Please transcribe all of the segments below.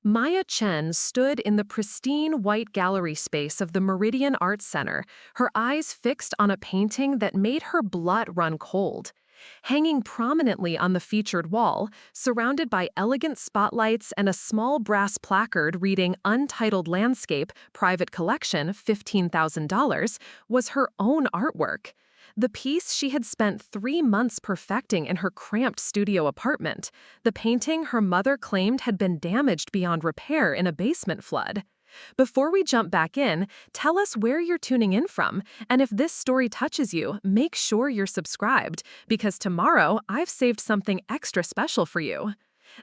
Maya Chen stood in the pristine white gallery space of the Meridian Arts Center, her eyes fixed on a painting that made her blood run cold. Hanging prominently on the featured wall, surrounded by elegant spotlights and a small brass placard reading Untitled Landscape, Private Collection, $15,000, was her own artwork. The piece she had spent 3 months perfecting in her cramped studio apartment. The painting her mother claimed had been damaged beyond repair in a basement flood. Before we jump back in, tell us where you're tuning in from, and if this story touches you, make sure you're subscribed, because tomorrow I've saved something extra special for you.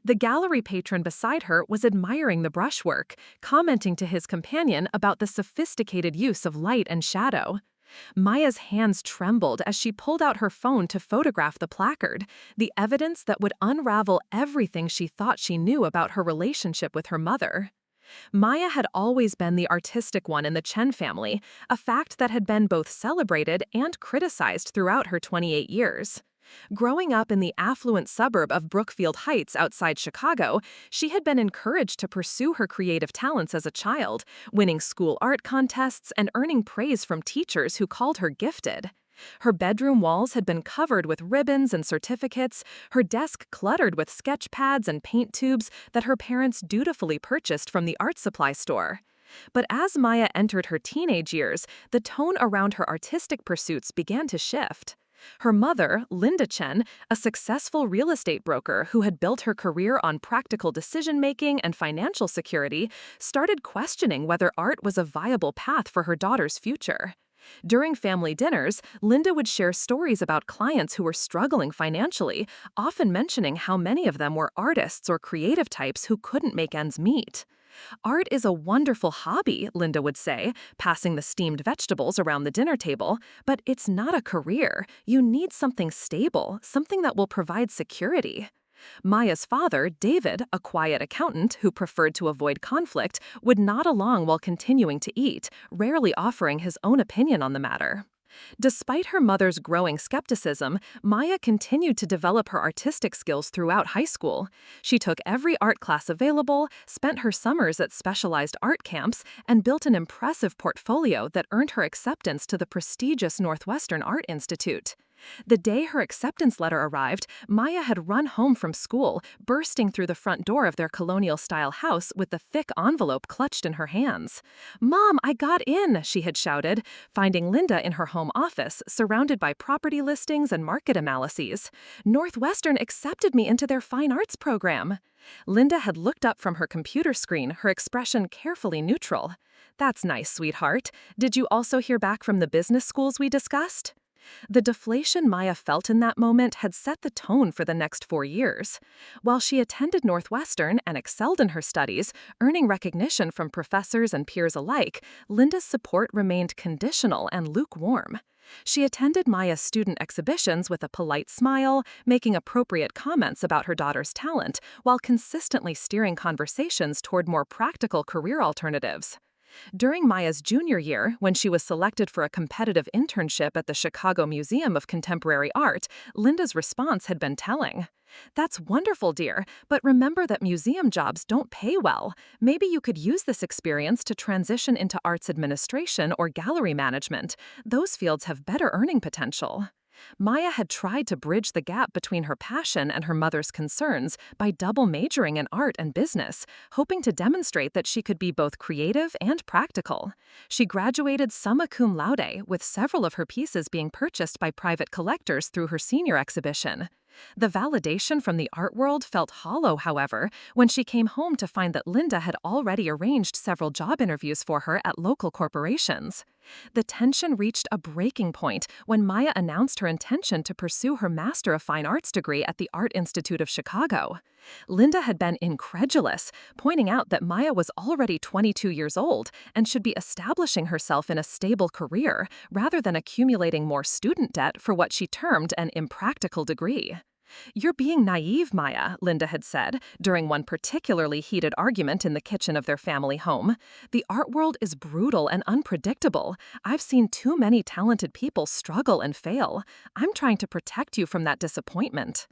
The gallery patron beside her was admiring the brushwork, commenting to his companion about the sophisticated use of light and shadow. Maya's hands trembled as she pulled out her phone to photograph the placard, the evidence that would unravel everything she thought she knew about her relationship with her mother. Maya had always been the artistic one in the Chen family, a fact that had been both celebrated and criticized throughout her 28 years. Growing up in the affluent suburb of Brookfield Heights outside Chicago, she had been encouraged to pursue her creative talents as a child, winning school art contests and earning praise from teachers who called her gifted. Her bedroom walls had been covered with ribbons and certificates, her desk cluttered with sketch pads and paint tubes that her parents dutifully purchased from the art supply store. But as Maya entered her teenage years, the tone around her artistic pursuits began to shift. Her mother, Linda Chen, a successful real estate broker who had built her career on practical decision-making and financial security, started questioning whether art was a viable path for her daughter's future. During family dinners, Linda would share stories about clients who were struggling financially, often mentioning how many of them were artists or creative types who couldn't make ends meet. "Art is a wonderful hobby," Linda would say, passing the steamed vegetables around the dinner table, "but it's not a career. You need something stable, something that will provide security." Maya's father, David, a quiet accountant who preferred to avoid conflict, would nod along while continuing to eat, rarely offering his own opinion on the matter. Despite her mother's growing skepticism, Maya continued to develop her artistic skills throughout high school. She took every art class available, spent her summers at specialized art camps, and built an impressive portfolio that earned her acceptance to the prestigious Northwestern Art Institute. The day her acceptance letter arrived, Maya had run home from school, bursting through the front door of their colonial-style house with the thick envelope clutched in her hands. "Mom, I got in!" she had shouted, finding Linda in her home office, surrounded by property listings and market analyses. "Northwestern accepted me into their fine arts program." Linda had looked up from her computer screen, her expression carefully neutral. "That's nice, sweetheart. Did you also hear back from the business schools we discussed?" The deflation Maya felt in that moment had set the tone for the next 4 years. While she attended Northwestern and excelled in her studies, earning recognition from professors and peers alike, Linda's support remained conditional and lukewarm. She attended Maya's student exhibitions with a polite smile, making appropriate comments about her daughter's talent, while consistently steering conversations toward more practical career alternatives. During Maya's junior year, when she was selected for a competitive internship at the Chicago Museum of Contemporary Art, Linda's response had been telling. "That's wonderful, dear, but remember that museum jobs don't pay well. Maybe you could use this experience to transition into arts administration or gallery management. Those fields have better earning potential." Maya had tried to bridge the gap between her passion and her mother's concerns by double majoring in art and business, hoping to demonstrate that she could be both creative and practical. She graduated summa cum laude, with several of her pieces being purchased by private collectors through her senior exhibition. The validation from the art world felt hollow, however, when she came home to find that Linda had already arranged several job interviews for her at local corporations. The tension reached a breaking point when Maya announced her intention to pursue her Master of Fine Arts degree at the Art Institute of Chicago. Linda had been incredulous, pointing out that Maya was already 22 years old and should be establishing herself in a stable career rather than accumulating more student debt for what she termed an impractical degree. "You're being naive, Maya," Linda had said during one particularly heated argument in the kitchen of their family home. "The art world is brutal and unpredictable. I've seen too many talented people struggle and fail. I'm trying to protect you from that disappointment."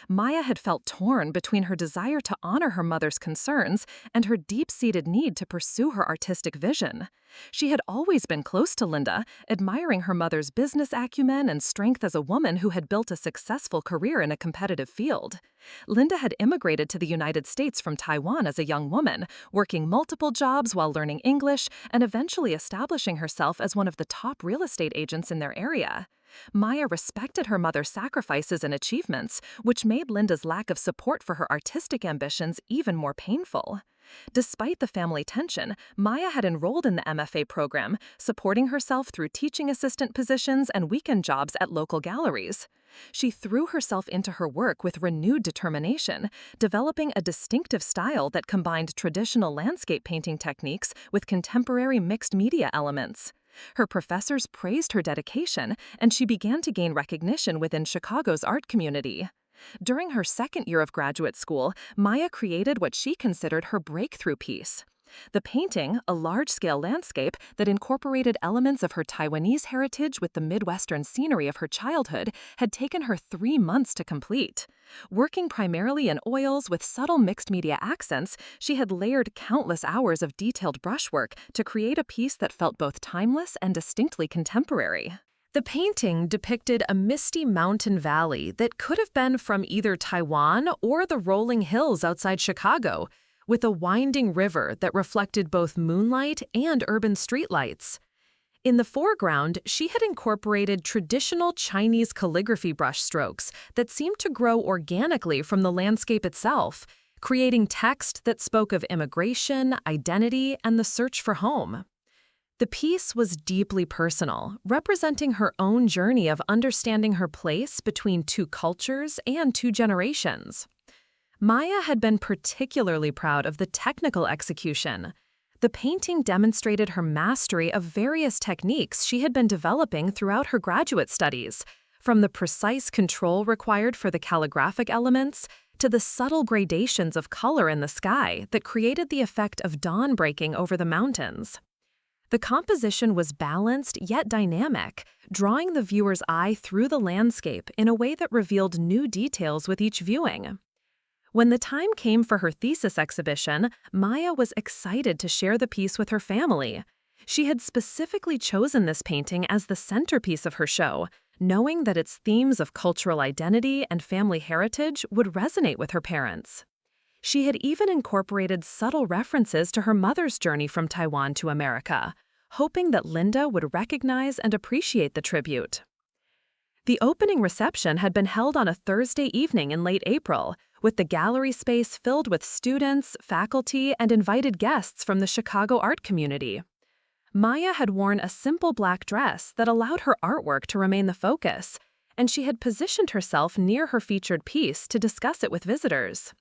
Maya had felt torn between her desire to honor her mother's concerns and her deep-seated need to pursue her artistic vision. She had always been close to Linda, admiring her mother's business acumen and strength as a woman who had built a successful career in a competitive field. Linda had immigrated to the United States from Taiwan as a young woman, working multiple jobs while learning English and eventually establishing herself as one of the top real estate agents in their area. Maya respected her mother's sacrifices and achievements, which made Linda's lack of support for her artistic ambitions even more painful. Despite the family tension, Maya had enrolled in the MFA program, supporting herself through teaching assistant positions and weekend jobs at local galleries. She threw herself into her work with renewed determination, developing a distinctive style that combined traditional landscape painting techniques with contemporary mixed media elements. Her professors praised her dedication, and she began to gain recognition within Chicago's art community. During her second year of graduate school, Maya created what she considered her breakthrough piece. The painting, a large-scale landscape that incorporated elements of her Taiwanese heritage with the Midwestern scenery of her childhood, had taken her 3 months to complete. Working primarily in oils with subtle mixed-media accents, she had layered countless hours of detailed brushwork to create a piece that felt both timeless and distinctly contemporary. The painting depicted a misty mountain valley that could have been from either Taiwan or the rolling hills outside Chicago, with a winding river that reflected both moonlight and urban streetlights. In the foreground, she had incorporated traditional Chinese calligraphy brushstrokes that seemed to grow organically from the landscape itself, creating text that spoke of immigration, identity, and the search for home. The piece was deeply personal, representing her own journey of understanding her place between two cultures and two generations. Maya had been particularly proud of the technical execution. The painting demonstrated her mastery of various techniques she had been developing throughout her graduate studies, from the precise control required for the calligraphic elements to the subtle gradations of color in the sky that created the effect of dawn breaking over the mountains. The composition was balanced yet dynamic, drawing the viewer's eye through the landscape in a way that revealed new details with each viewing. When the time came for her thesis exhibition, Maya was excited to share the piece with her family. She had specifically chosen this painting as the centerpiece of her show, knowing that its themes of cultural identity and family heritage would resonate with her parents. She had even incorporated subtle references to her mother's journey from Taiwan to America, hoping that Linda would recognize and appreciate the tribute. The opening reception had been held on a Thursday evening in late April, with the gallery space filled with students, faculty, and invited guests from the Chicago art community. Maya had worn a simple black dress that allowed her artwork to remain the focus, and she had positioned herself near her featured piece to discuss it with visitors.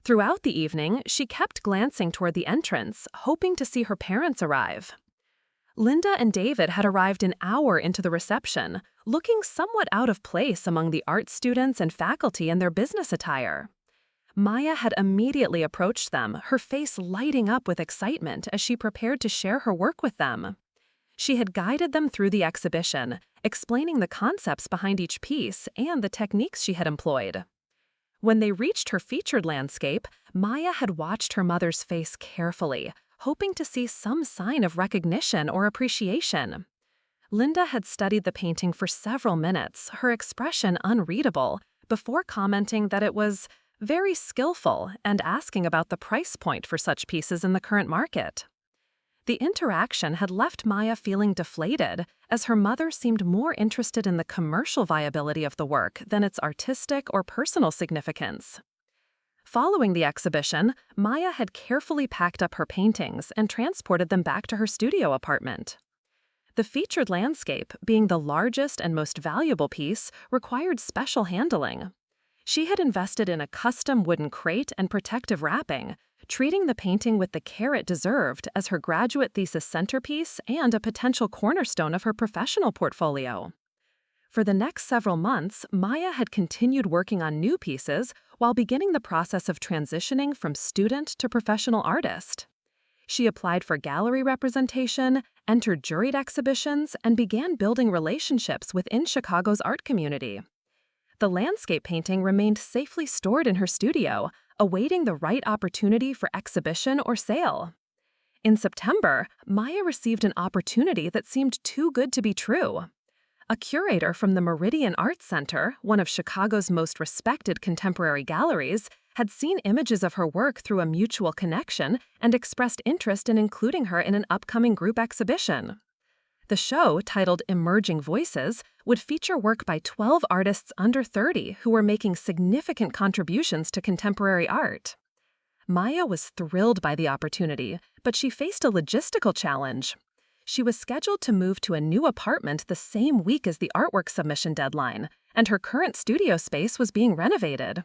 Throughout the evening, she kept glancing toward the entrance, hoping to see her parents arrive. Linda and David had arrived an hour into the reception, looking somewhat out of place among the art students and faculty in their business attire. Maya had immediately approached them, her face lighting up with excitement as she prepared to share her work with them. She had guided them through the exhibition, explaining the concepts behind each piece and the techniques she had employed. When they reached her featured landscape, Maya had watched her mother's face carefully, hoping to see some sign of recognition or appreciation. Linda had studied the painting for several minutes, her expression unreadable, before commenting that it was very skillful and asking about the price point for such pieces in the current market. The interaction had left Maya feeling deflated, as her mother seemed more interested in the commercial viability of the work than its artistic or personal significance. Following the exhibition, Maya had carefully packed up her paintings and transported them back to her studio apartment. The featured landscape, being the largest and most valuable piece, required special handling. She had invested in a custom wooden crate and protective wrapping, treating the painting with the care it deserved as her graduate thesis centerpiece and a potential cornerstone of her professional portfolio. For the next several months, Maya had continued working on new pieces while beginning the process of transitioning from student to professional artist. She applied for gallery representation, entered juried exhibitions, and began building relationships within Chicago's art community. The landscape painting remained safely stored in her studio, awaiting the right opportunity for exhibition or sale. In September, Maya received an opportunity that seemed too good to be true. A curator from the Meridian Arts Center, one of Chicago's most respected contemporary galleries, had seen images of her work through a mutual connection and expressed interest in including her in an upcoming group exhibition. The show, titled Emerging Voices, would feature work by 12 artists under 30 who were making significant contributions to contemporary art. Maya was thrilled by the opportunity, but she faced a logistical challenge. She was scheduled to move to a new apartment the same week as the artwork submission deadline, and her current studio space was being renovated.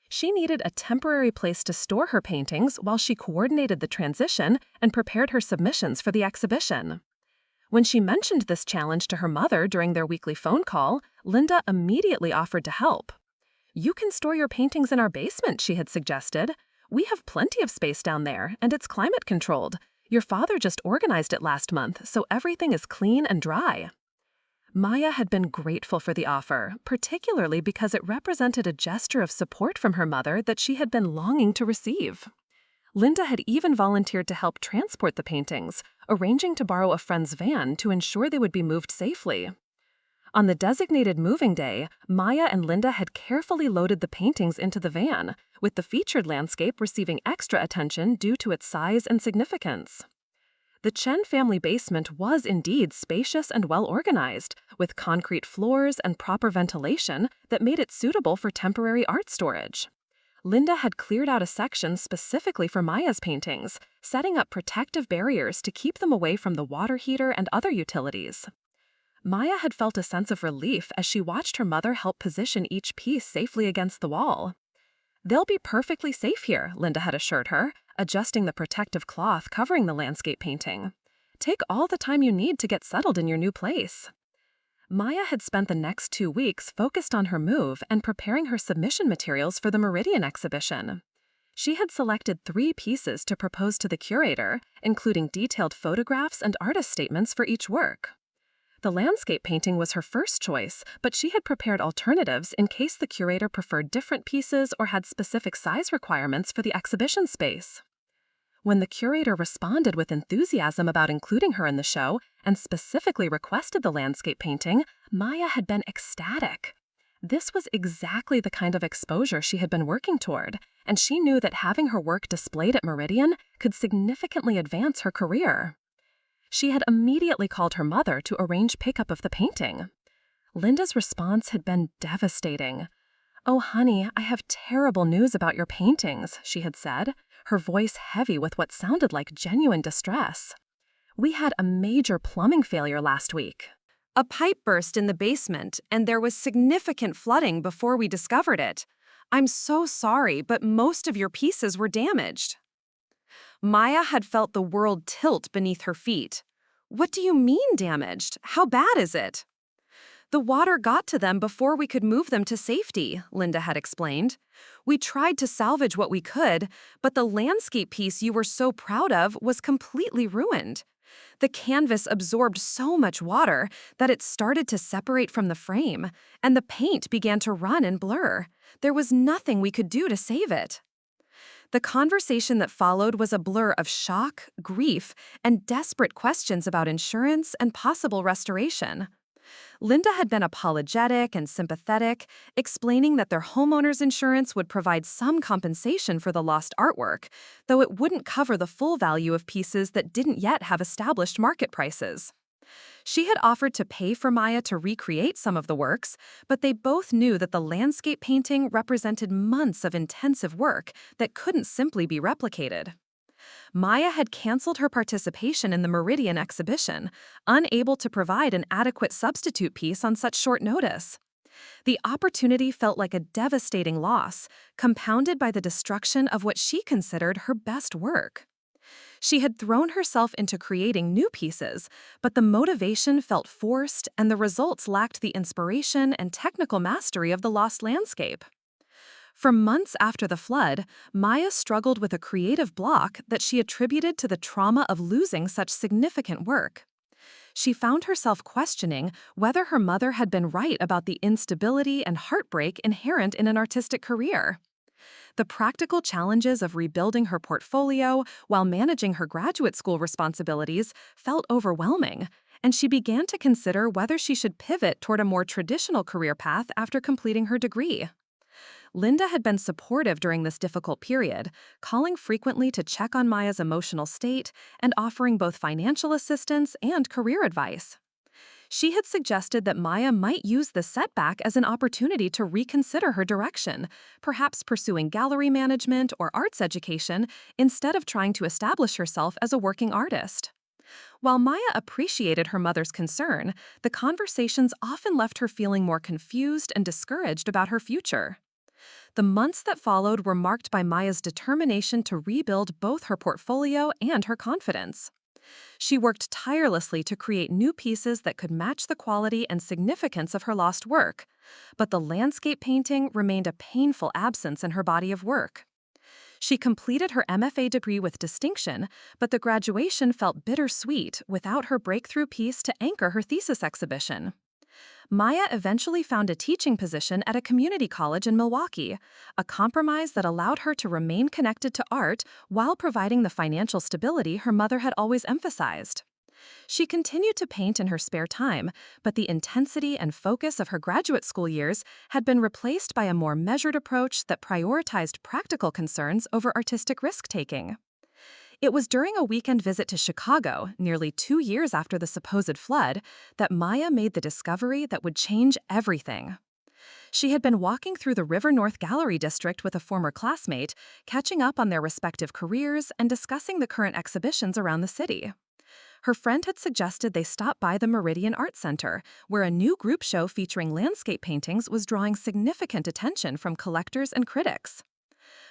She needed a temporary place to store her paintings while she coordinated the transition and prepared her submissions for the exhibition. When she mentioned this challenge to her mother during their weekly phone call, Linda immediately offered to help. "You can store your paintings in our basement," she had suggested. "We have plenty of space down there, and it's climate controlled. Your father just organized it last month, so everything is clean and dry." Maya had been grateful for the offer, particularly because it represented a gesture of support from her mother that she had been longing to receive. Linda had even volunteered to help transport the paintings, arranging to borrow a friend's van to ensure they would be moved safely. On the designated moving day, Maya and Linda had carefully loaded the paintings into the van, with the featured landscape receiving extra attention due to its size and significance. The Chen family basement was indeed spacious and well-organized, with concrete floors and proper ventilation that made it suitable for temporary art storage. Linda had cleared out a section specifically for Maya's paintings, setting up protective barriers to keep them away from the water heater and other utilities. Maya had felt a sense of relief as she watched her mother help position each piece safely against the wall. "They'll be perfectly safe here," Linda had assured her, adjusting the protective cloth covering the landscape painting. "Take all the time you need to get settled in your new place." Maya had spent the next 2 weeks focused on her move and preparing her submission materials for the Meridian exhibition. She had selected 3 pieces to propose to the curator, including detailed photographs and artist statements for each work. The landscape painting was her first choice, but she had prepared alternatives in case the curator preferred different pieces or had specific size requirements for the exhibition space. When the curator responded with enthusiasm about including her in the show and specifically requested the landscape painting, Maya had been ecstatic. This was exactly the kind of exposure she had been working toward, and she knew that having her work displayed at Meridian could significantly advance her career. She had immediately called her mother to arrange pickup of the painting. Linda's response had been devastating. "Oh, honey, I have terrible news about your paintings," she had said, her voice heavy with what sounded like genuine distress. "We had a major plumbing failure last week. A pipe burst in the basement, and there was significant flooding before we discovered it. I'm so sorry, but most of your pieces were damaged." Maya had felt the world tilt beneath her feet. "What do you mean damaged? How bad is it?" "The water got to them before we could move them to safety," Linda had explained. "We tried to salvage what we could, but the landscape piece you were so proud of was completely ruined. The canvas absorbed so much water that it started to separate from the frame, and the paint began to run and blur. There was nothing we could do to save it." The conversation that followed was a blur of shock, grief, and desperate questions about insurance and possible restoration. Linda had been apologetic and sympathetic, explaining that their homeowner's insurance would provide some compensation for the lost artwork, though it wouldn't cover the full value of pieces that didn't yet have established market prices. She had offered to pay for Maya to recreate some of the works, but they both knew that the landscape painting represented months of intensive work that couldn't simply be replicated. Maya had canceled her participation in the Meridian exhibition, unable to provide an adequate substitute piece on such short notice. The opportunity felt like a devastating loss, compounded by the destruction of what she considered her best work. She had thrown herself into creating new pieces, but the motivation felt forced and the results lacked the inspiration and technical mastery of the lost landscape. For months after the flood, Maya struggled with a creative block that she attributed to the trauma of losing such significant work. She found herself questioning whether her mother had been right about the instability and heartbreak inherent in an artistic career. The practical challenges of rebuilding her portfolio while managing her graduate school responsibilities felt overwhelming, and she began to consider whether she should pivot toward a more traditional career path after completing her degree. Linda had been supportive during this difficult period, calling frequently to check on Maya's emotional state and offering both financial assistance and career advice. She had suggested that Maya might use the setback as an opportunity to reconsider her direction, perhaps pursuing gallery management or arts education instead of trying to establish herself as a working artist. While Maya appreciated her mother's concern, the conversations often left her feeling more confused and discouraged about her future. The months that followed were marked by Maya's determination to rebuild both her portfolio and her confidence. She worked tirelessly to create new pieces that could match the quality and significance of her lost work, but the landscape painting remained a painful absence in her body of work. She completed her MFA degree with distinction, but the graduation felt bittersweet without her breakthrough piece to anchor her thesis exhibition. Maya eventually found a teaching position at a community college in Milwaukee, a compromise that allowed her to remain connected to art while providing the financial stability her mother had always emphasized. She continued to paint in her spare time, but the intensity and focus of her graduate school years had been replaced by a more measured approach that prioritized practical concerns over artistic risk-taking. It was during a weekend visit to Chicago, nearly 2 years after the supposed flood, that Maya made the discovery that would change everything. She had been walking through the River North Gallery district with a former classmate, catching up on their respective careers and discussing the current exhibitions around the city. Her friend had suggested they stop by the Meridian Art Center, where a new group show featuring landscape paintings was drawing significant attention from collectors and critics.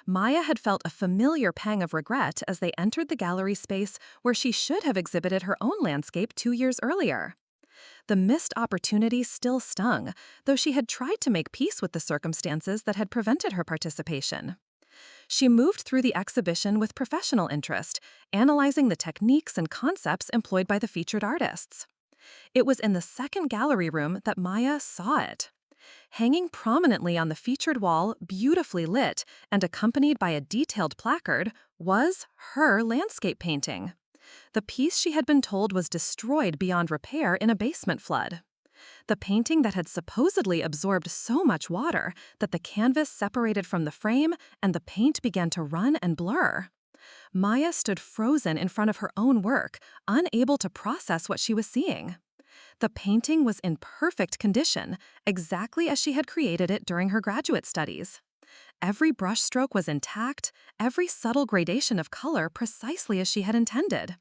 Maya had felt a familiar pang of regret as they entered the gallery space where she should have exhibited her own landscape 2 years earlier. The missed opportunity still stung, though she had tried to make peace with the circumstances that had prevented her participation. She moved through the exhibition with professional interest, analyzing the techniques and concepts employed by the featured artists. It was in the second gallery room that Maya saw it. Hanging prominently on the featured wall, beautifully lit, and accompanied by a detailed placard, was her landscape painting. The piece she had been told was destroyed beyond repair in a basement flood. The painting that had supposedly absorbed so much water that the canvas separated from the frame and the paint began to run and blur. Maya stood frozen in front of her own work, unable to process what she was seeing. The painting was in perfect condition, exactly as she had created it during her graduate studies. Every brushstroke was intact, every subtle gradation of color precisely as she had intended.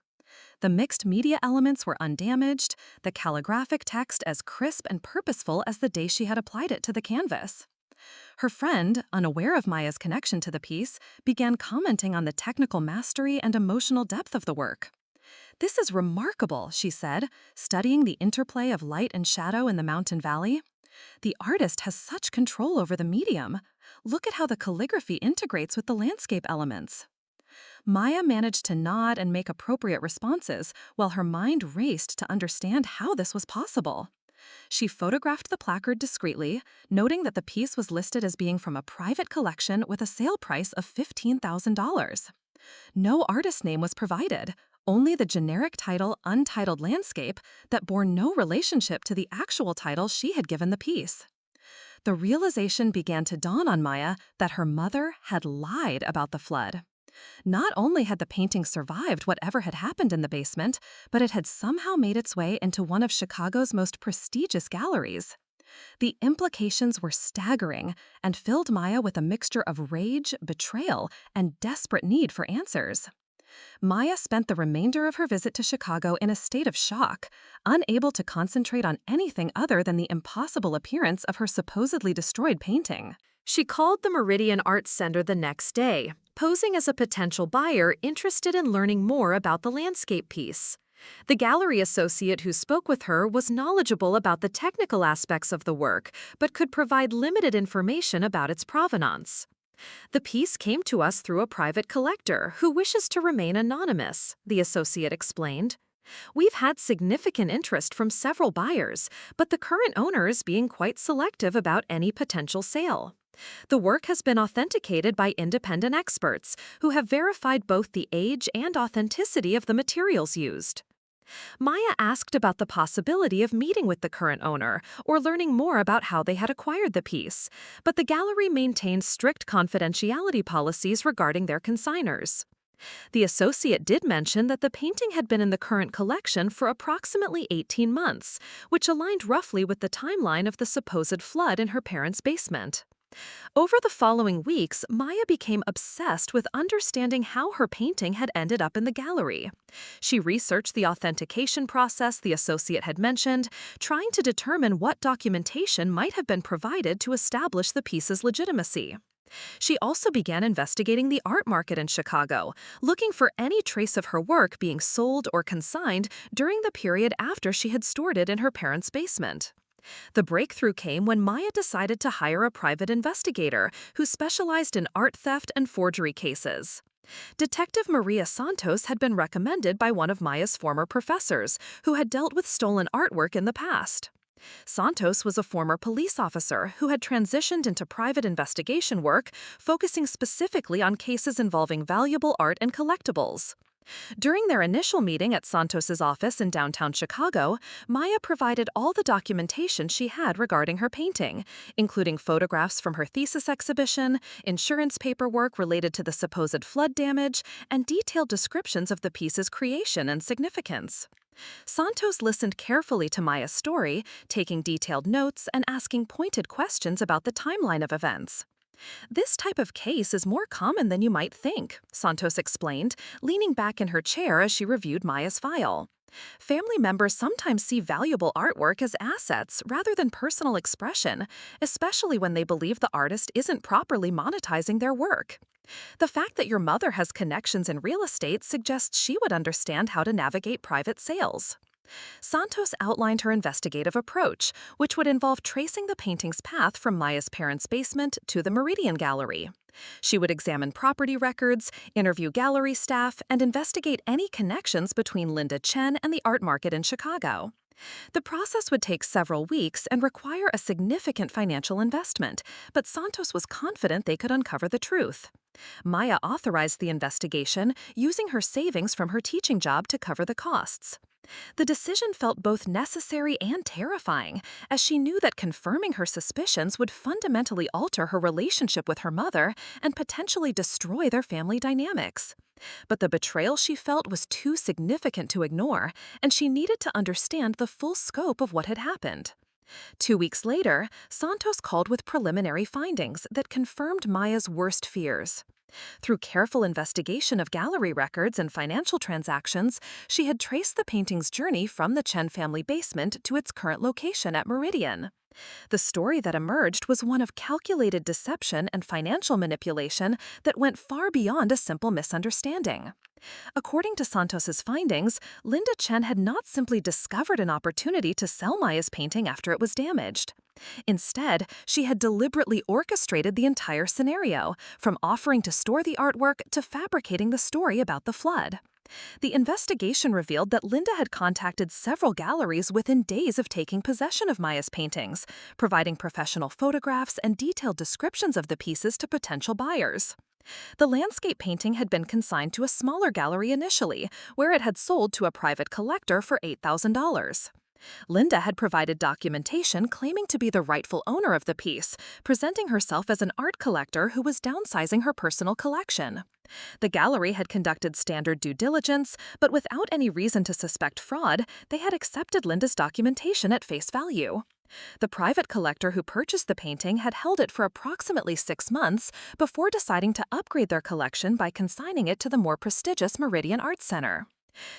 The mixed media elements were undamaged, the calligraphic text as crisp and purposeful as the day she had applied it to the canvas. Her friend, unaware of Maya's connection to the piece, began commenting on the technical mastery and emotional depth of the work. "This is remarkable," she said, studying the interplay of light and shadow in the mountain valley. "The artist has such control over the medium. Look at how the calligraphy integrates with the landscape elements." Maya managed to nod and make appropriate responses while her mind raced to understand how this was possible. She photographed the placard discreetly, noting that the piece was listed as being from a private collection with a sale price of $15,000. No artist name was provided, only the generic title Untitled Landscape that bore no relationship to the actual title she had given the piece. The realization began to dawn on Maya that her mother had lied about the flood. Not only had the painting survived whatever had happened in the basement, but it had somehow made its way into one of Chicago's most prestigious galleries. The implications were staggering and filled Maya with a mixture of rage, betrayal, and desperate need for answers. Maya spent the remainder of her visit to Chicago in a state of shock, unable to concentrate on anything other than the impossible appearance of her supposedly destroyed painting. She called the Meridian Arts Center the next day, posing as a potential buyer interested in learning more about the landscape piece. The gallery associate who spoke with her was knowledgeable about the technical aspects of the work, but could provide limited information about its provenance. "The piece came to us through a private collector who wishes to remain anonymous," the associate explained. We've had significant interest from several buyers, but the current owner is being quite selective about any potential sale. The work has been authenticated by independent experts who have verified both the age and authenticity of the materials used. Maya asked about the possibility of meeting with the current owner or learning more about how they had acquired the piece, but the gallery maintained strict confidentiality policies regarding their consignors. The associate did mention that the painting had been in the current collection for approximately 18 months, which aligned roughly with the timeline of the supposed flood in her parents' basement. Over the following weeks, Maya became obsessed with understanding how her painting had ended up in the gallery. She researched the authentication process the associate had mentioned, trying to determine what documentation might have been provided to establish the piece's legitimacy. She also began investigating the art market in Chicago, looking for any trace of her work being sold or consigned during the period after she had stored it in her parents' basement. The breakthrough came when Maya decided to hire a private investigator who specialized in art theft and forgery cases. Detective Maria Santos had been recommended by one of Maya's former professors, who had dealt with stolen artwork in the past. Santos was a former police officer who had transitioned into private investigation work, focusing specifically on cases involving valuable art and collectibles. During their initial meeting at Santos's office in downtown Chicago, Maya provided all the documentation she had regarding her painting, including photographs from her thesis exhibition, insurance paperwork related to the supposed flood damage, and detailed descriptions of the piece's creation and significance. Santos listened carefully to Maya's story, taking detailed notes and asking pointed questions about the timeline of events. "This type of case is more common than you might think," Santos explained, leaning back in her chair as she reviewed Maya's file. "Family members sometimes see valuable artwork as assets rather than personal expression, especially when they believe the artist isn't properly monetizing their work. The fact that your mother has connections in real estate suggests she would understand how to navigate private sales." Santos outlined her investigative approach, which would involve tracing the painting's path from Maya's parents' basement to the Meridian Gallery. She would examine property records, interview gallery staff, and investigate any connections between Linda Chen and the art market in Chicago. The process would take several weeks and require a significant financial investment, but Santos was confident they could uncover the truth. Maya authorized the investigation, using her savings from her teaching job to cover the costs. The decision felt both necessary and terrifying, as she knew that confirming her suspicions would fundamentally alter her relationship with her mother and potentially destroy their family dynamics. But the betrayal she felt was too significant to ignore, and she needed to understand the full scope of what had happened. 2 weeks later, Santos called with preliminary findings that confirmed Maya's worst fears. Through careful investigation of gallery records and financial transactions, she had traced the painting's journey from the Chen family basement to its current location at Meridian. The story that emerged was one of calculated deception and financial manipulation that went far beyond a simple misunderstanding. According to Santos's findings, Linda Chen had not simply discovered an opportunity to sell Maya's painting after it was damaged. Instead, she had deliberately orchestrated the entire scenario, from offering to store the artwork to fabricating the story about the flood. The investigation revealed that Linda had contacted several galleries within days of taking possession of Maya's paintings, providing professional photographs and detailed descriptions of the pieces to potential buyers. The landscape painting had been consigned to a smaller gallery initially, where it had sold to a private collector for $8,000. Linda had provided documentation claiming to be the rightful owner of the piece, presenting herself as an art collector who was downsizing her personal collection. The gallery had conducted standard due diligence, but without any reason to suspect fraud, they had accepted Linda's documentation at face value. The private collector who purchased the painting had held it for approximately 6 months before deciding to upgrade their collection by consigning it to the more prestigious Meridian Arts Center.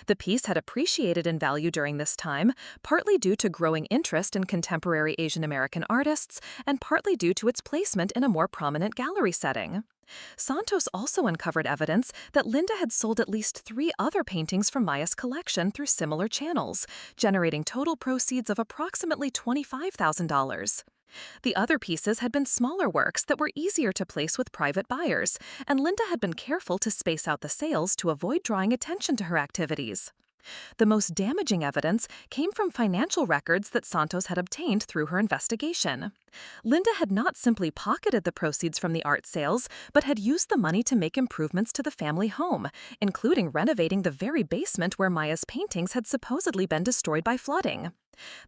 The piece had appreciated in value during this time, partly due to growing interest in contemporary Asian American artists and partly due to its placement in a more prominent gallery setting. Santos also uncovered evidence that Linda had sold at least 3 other paintings from Maya's collection through similar channels, generating total proceeds of approximately $25,000. The other pieces had been smaller works that were easier to place with private buyers, and Linda had been careful to space out the sales to avoid drawing attention to her activities. The most damaging evidence came from financial records that Santos had obtained through her investigation. Linda had not simply pocketed the proceeds from the art sales, but had used the money to make improvements to the family home, including renovating the very basement where Maya's paintings had supposedly been destroyed by flooding.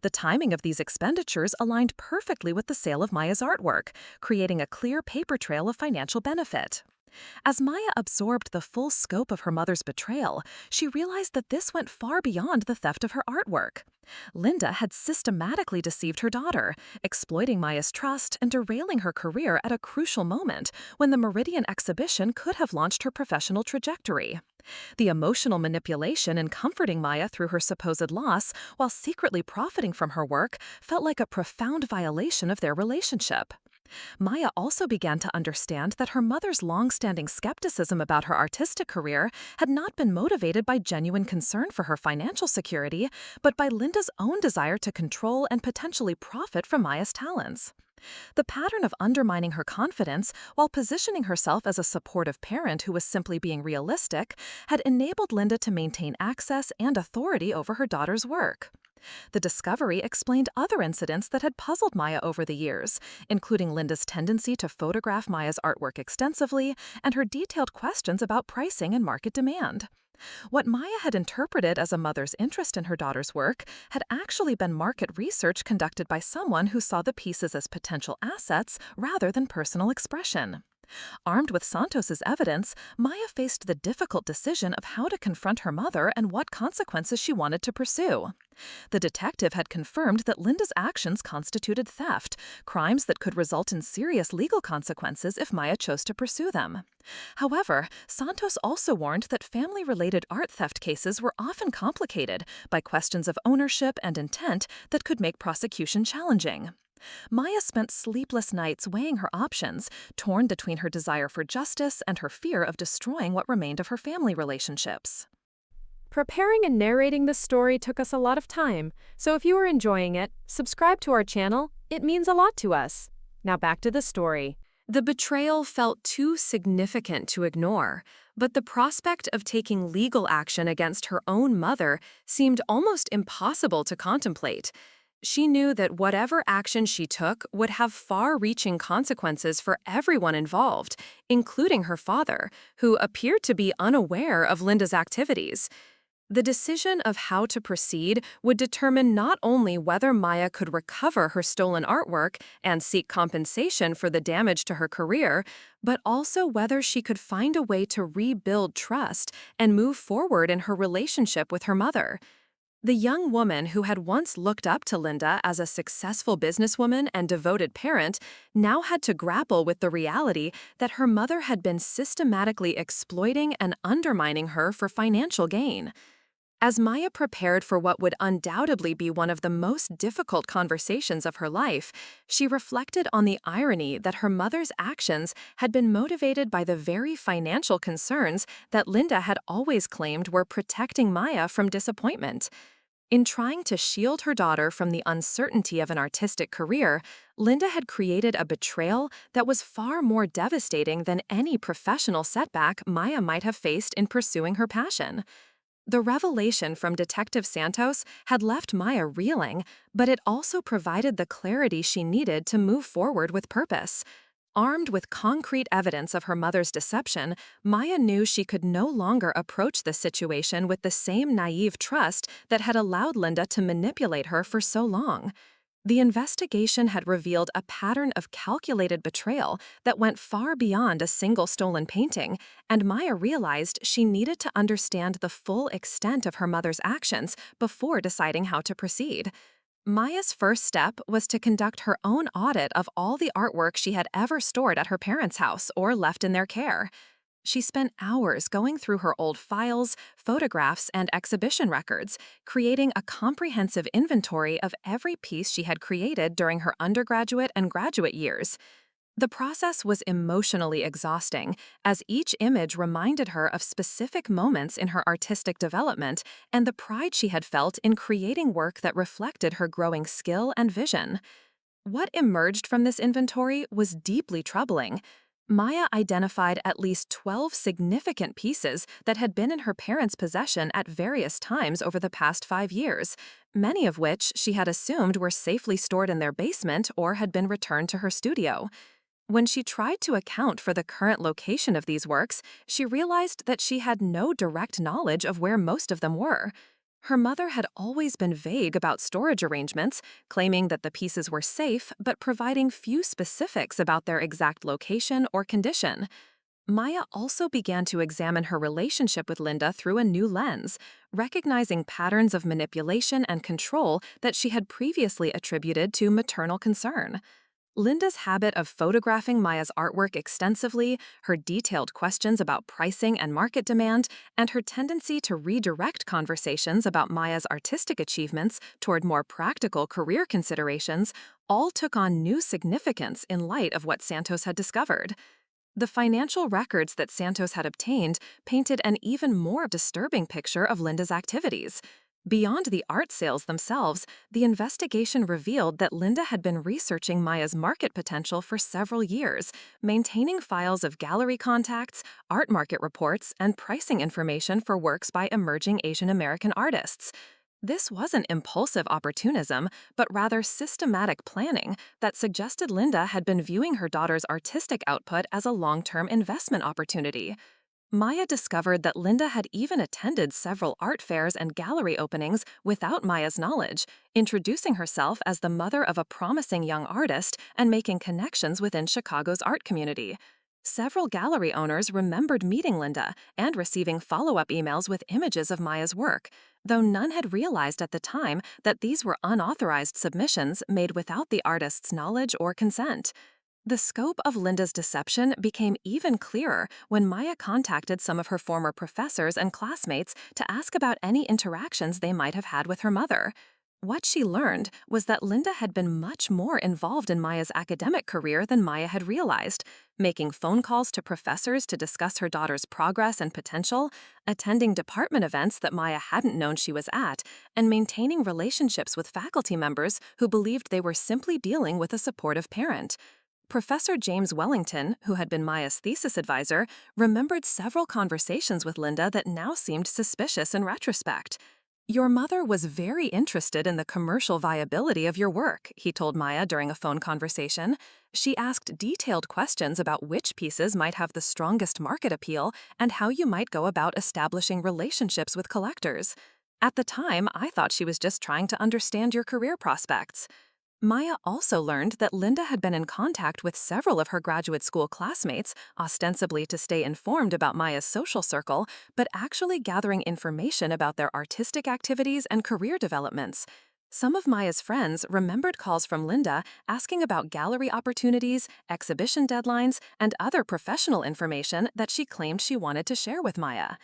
The timing of these expenditures aligned perfectly with the sale of Maya's artwork, creating a clear paper trail of financial benefit. As Maya absorbed the full scope of her mother's betrayal, she realized that this went far beyond the theft of her artwork. Linda had systematically deceived her daughter, exploiting Maya's trust and derailing her career at a crucial moment when the Meridian exhibition could have launched her professional trajectory. The emotional manipulation in comforting Maya through her supposed loss while secretly profiting from her work felt like a profound violation of their relationship. Maya also began to understand that her mother's long-standing skepticism about her artistic career had not been motivated by genuine concern for her financial security, but by Linda's own desire to control and potentially profit from Maya's talents. The pattern of undermining her confidence while positioning herself as a supportive parent who was simply being realistic had enabled Linda to maintain access and authority over her daughter's work. The discovery explained other incidents that had puzzled Maya over the years, including Linda's tendency to photograph Maya's artwork extensively and her detailed questions about pricing and market demand. What Maya had interpreted as a mother's interest in her daughter's work had actually been market research conducted by someone who saw the pieces as potential assets rather than personal expression. Armed with Santos's evidence, Maya faced the difficult decision of how to confront her mother and what consequences she wanted to pursue. The detective had confirmed that Linda's actions constituted theft, crimes that could result in serious legal consequences if Maya chose to pursue them. However, Santos also warned that family-related art theft cases were often complicated by questions of ownership and intent that could make prosecution challenging. Maya spent sleepless nights weighing her options, torn between her desire for justice and her fear of destroying what remained of her family relationships. Preparing and narrating this story took us a lot of time, so if you are enjoying it, subscribe to our channel. It means a lot to us. Now back to the story. The betrayal felt too significant to ignore, but the prospect of taking legal action against her own mother seemed almost impossible to contemplate. She knew that whatever action she took would have far-reaching consequences for everyone involved, including her father, who appeared to be unaware of Linda's activities. The decision of how to proceed would determine not only whether Maya could recover her stolen artwork and seek compensation for the damage to her career, but also whether she could find a way to rebuild trust and move forward in her relationship with her mother. The young woman who had once looked up to Linda as a successful businesswoman and devoted parent now had to grapple with the reality that her mother had been systematically exploiting and undermining her for financial gain. As Maya prepared for what would undoubtedly be one of the most difficult conversations of her life, she reflected on the irony that her mother's actions had been motivated by the very financial concerns that Linda had always claimed were protecting Maya from disappointment. In trying to shield her daughter from the uncertainty of an artistic career, Linda had created a betrayal that was far more devastating than any professional setback Maya might have faced in pursuing her passion. The revelation from Detective Santos had left Maya reeling, but it also provided the clarity she needed to move forward with purpose. Armed with concrete evidence of her mother's deception, Maya knew she could no longer approach the situation with the same naive trust that had allowed Linda to manipulate her for so long. The investigation had revealed a pattern of calculated betrayal that went far beyond a single stolen painting, and Maya realized she needed to understand the full extent of her mother's actions before deciding how to proceed. Maya's first step was to conduct her own audit of all the artwork she had ever stored at her parents' house or left in their care. She spent hours going through her old files, photographs, and exhibition records, creating a comprehensive inventory of every piece she had created during her undergraduate and graduate years. The process was emotionally exhausting, as each image reminded her of specific moments in her artistic development and the pride she had felt in creating work that reflected her growing skill and vision. What emerged from this inventory was deeply troubling. Maya identified at least 12 significant pieces that had been in her parents' possession at various times over the past 5 years, many of which she had assumed were safely stored in their basement or had been returned to her studio. When she tried to account for the current location of these works, she realized that she had no direct knowledge of where most of them were. Her mother had always been vague about storage arrangements, claiming that the pieces were safe, but providing few specifics about their exact location or condition. Maya also began to examine her relationship with Linda through a new lens, recognizing patterns of manipulation and control that she had previously attributed to maternal concern. Linda's habit of photographing Maya's artwork extensively, her detailed questions about pricing and market demand, and her tendency to redirect conversations about Maya's artistic achievements toward more practical career considerations all took on new significance in light of what Santos had discovered. The financial records that Santos had obtained painted an even more disturbing picture of Linda's activities. Beyond the art sales themselves, the investigation revealed that Linda had been researching Maya's market potential for several years, maintaining files of gallery contacts, art market reports, and pricing information for works by emerging Asian American artists. This wasn't impulsive opportunism, but rather systematic planning that suggested Linda had been viewing her daughter's artistic output as a long-term investment opportunity. Maya discovered that Linda had even attended several art fairs and gallery openings without Maya's knowledge, introducing herself as the mother of a promising young artist and making connections within Chicago's art community. Several gallery owners remembered meeting Linda and receiving follow-up emails with images of Maya's work, though none had realized at the time that these were unauthorized submissions made without the artist's knowledge or consent. The scope of Linda's deception became even clearer when Maya contacted some of her former professors and classmates to ask about any interactions they might have had with her mother. What she learned was that Linda had been much more involved in Maya's academic career than Maya had realized, making phone calls to professors to discuss her daughter's progress and potential, attending department events that Maya hadn't known she was at, and maintaining relationships with faculty members who believed they were simply dealing with a supportive parent. Professor James Wellington, who had been Maya's thesis advisor, remembered several conversations with Linda that now seemed suspicious in retrospect. "Your mother was very interested in the commercial viability of your work," he told Maya during a phone conversation. "She asked detailed questions about which pieces might have the strongest market appeal and how you might go about establishing relationships with collectors. At the time, I thought she was just trying to understand your career prospects." Maya also learned that Linda had been in contact with several of her graduate school classmates, ostensibly to stay informed about Maya's social circle, but actually gathering information about their artistic activities and career developments. Some of Maya's friends remembered calls from Linda asking about gallery opportunities, exhibition deadlines, and other professional information that she claimed she wanted to share with Maya.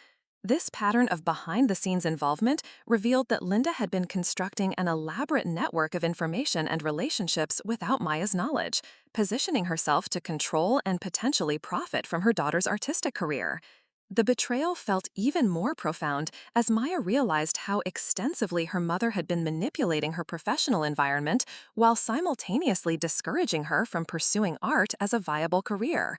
This pattern of behind-the-scenes involvement revealed that Linda had been constructing an elaborate network of information and relationships without Maya's knowledge, positioning herself to control and potentially profit from her daughter's artistic career. The betrayal felt even more profound as Maya realized how extensively her mother had been manipulating her professional environment while simultaneously discouraging her from pursuing art as a viable career.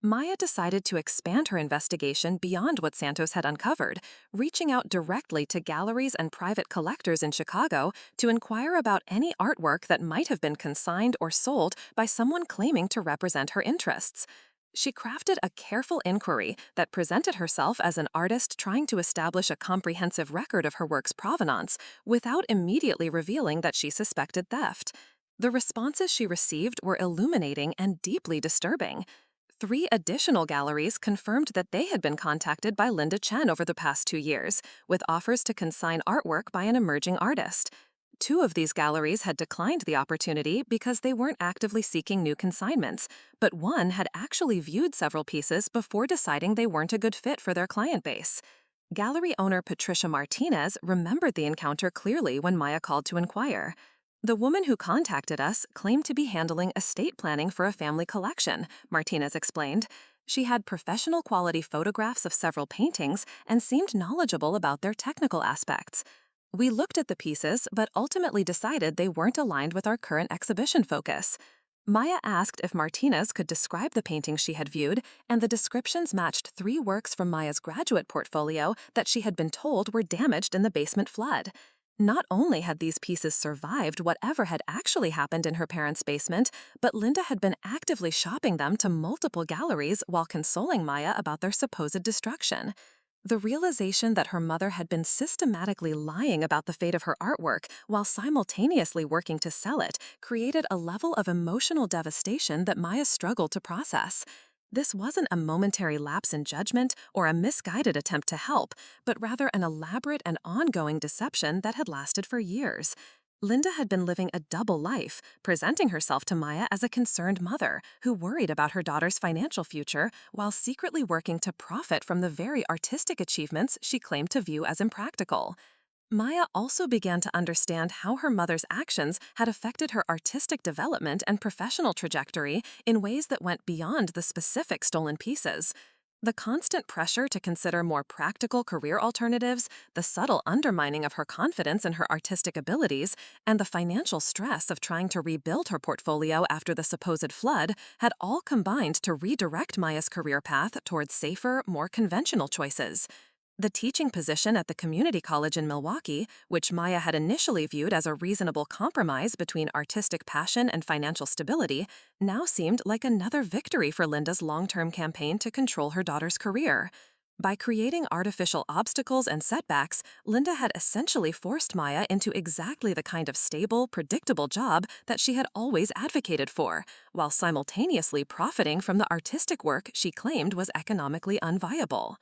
Maya decided to expand her investigation beyond what Santos had uncovered, reaching out directly to galleries and private collectors in Chicago to inquire about any artwork that might have been consigned or sold by someone claiming to represent her interests. She crafted a careful inquiry that presented herself as an artist trying to establish a comprehensive record of her work's provenance without immediately revealing that she suspected theft. The responses she received were illuminating and deeply disturbing. 3 additional galleries confirmed that they had been contacted by Linda Chen over the past 2 years, with offers to consign artwork by an emerging artist. 2 of these galleries had declined the opportunity because they weren't actively seeking new consignments, but one had actually viewed several pieces before deciding they weren't a good fit for their client base. Gallery owner Patricia Martinez remembered the encounter clearly when Maya called to inquire. "The woman who contacted us claimed to be handling estate planning for a family collection," Martinez explained. "She had professional quality photographs of several paintings and seemed knowledgeable about their technical aspects. We looked at the pieces but ultimately decided they weren't aligned with our current exhibition focus." Maya asked if Martinez could describe the paintings she had viewed, and the descriptions matched 3 works from Maya's graduate portfolio that she had been told were damaged in the basement flood. Not only had these pieces survived whatever had actually happened in her parents' basement, but Linda had been actively shopping them to multiple galleries while consoling Maya about their supposed destruction. The realization that her mother had been systematically lying about the fate of her artwork while simultaneously working to sell it created a level of emotional devastation that Maya struggled to process. This wasn't a momentary lapse in judgment or a misguided attempt to help, but rather an elaborate and ongoing deception that had lasted for years. Linda had been living a double life, presenting herself to Maya as a concerned mother who worried about her daughter's financial future while secretly working to profit from the very artistic achievements she claimed to view as impractical. Maya also began to understand how her mother's actions had affected her artistic development and professional trajectory in ways that went beyond the specific stolen pieces. The constant pressure to consider more practical career alternatives, the subtle undermining of her confidence in her artistic abilities, and the financial stress of trying to rebuild her portfolio after the supposed flood had all combined to redirect Maya's career path towards safer, more conventional choices. The teaching position at the community college in Milwaukee, which Maya had initially viewed as a reasonable compromise between artistic passion and financial stability, now seemed like another victory for Linda's long-term campaign to control her daughter's career. By creating artificial obstacles and setbacks, Linda had essentially forced Maya into exactly the kind of stable, predictable job that she had always advocated for, while simultaneously profiting from the artistic work she claimed was economically unviable.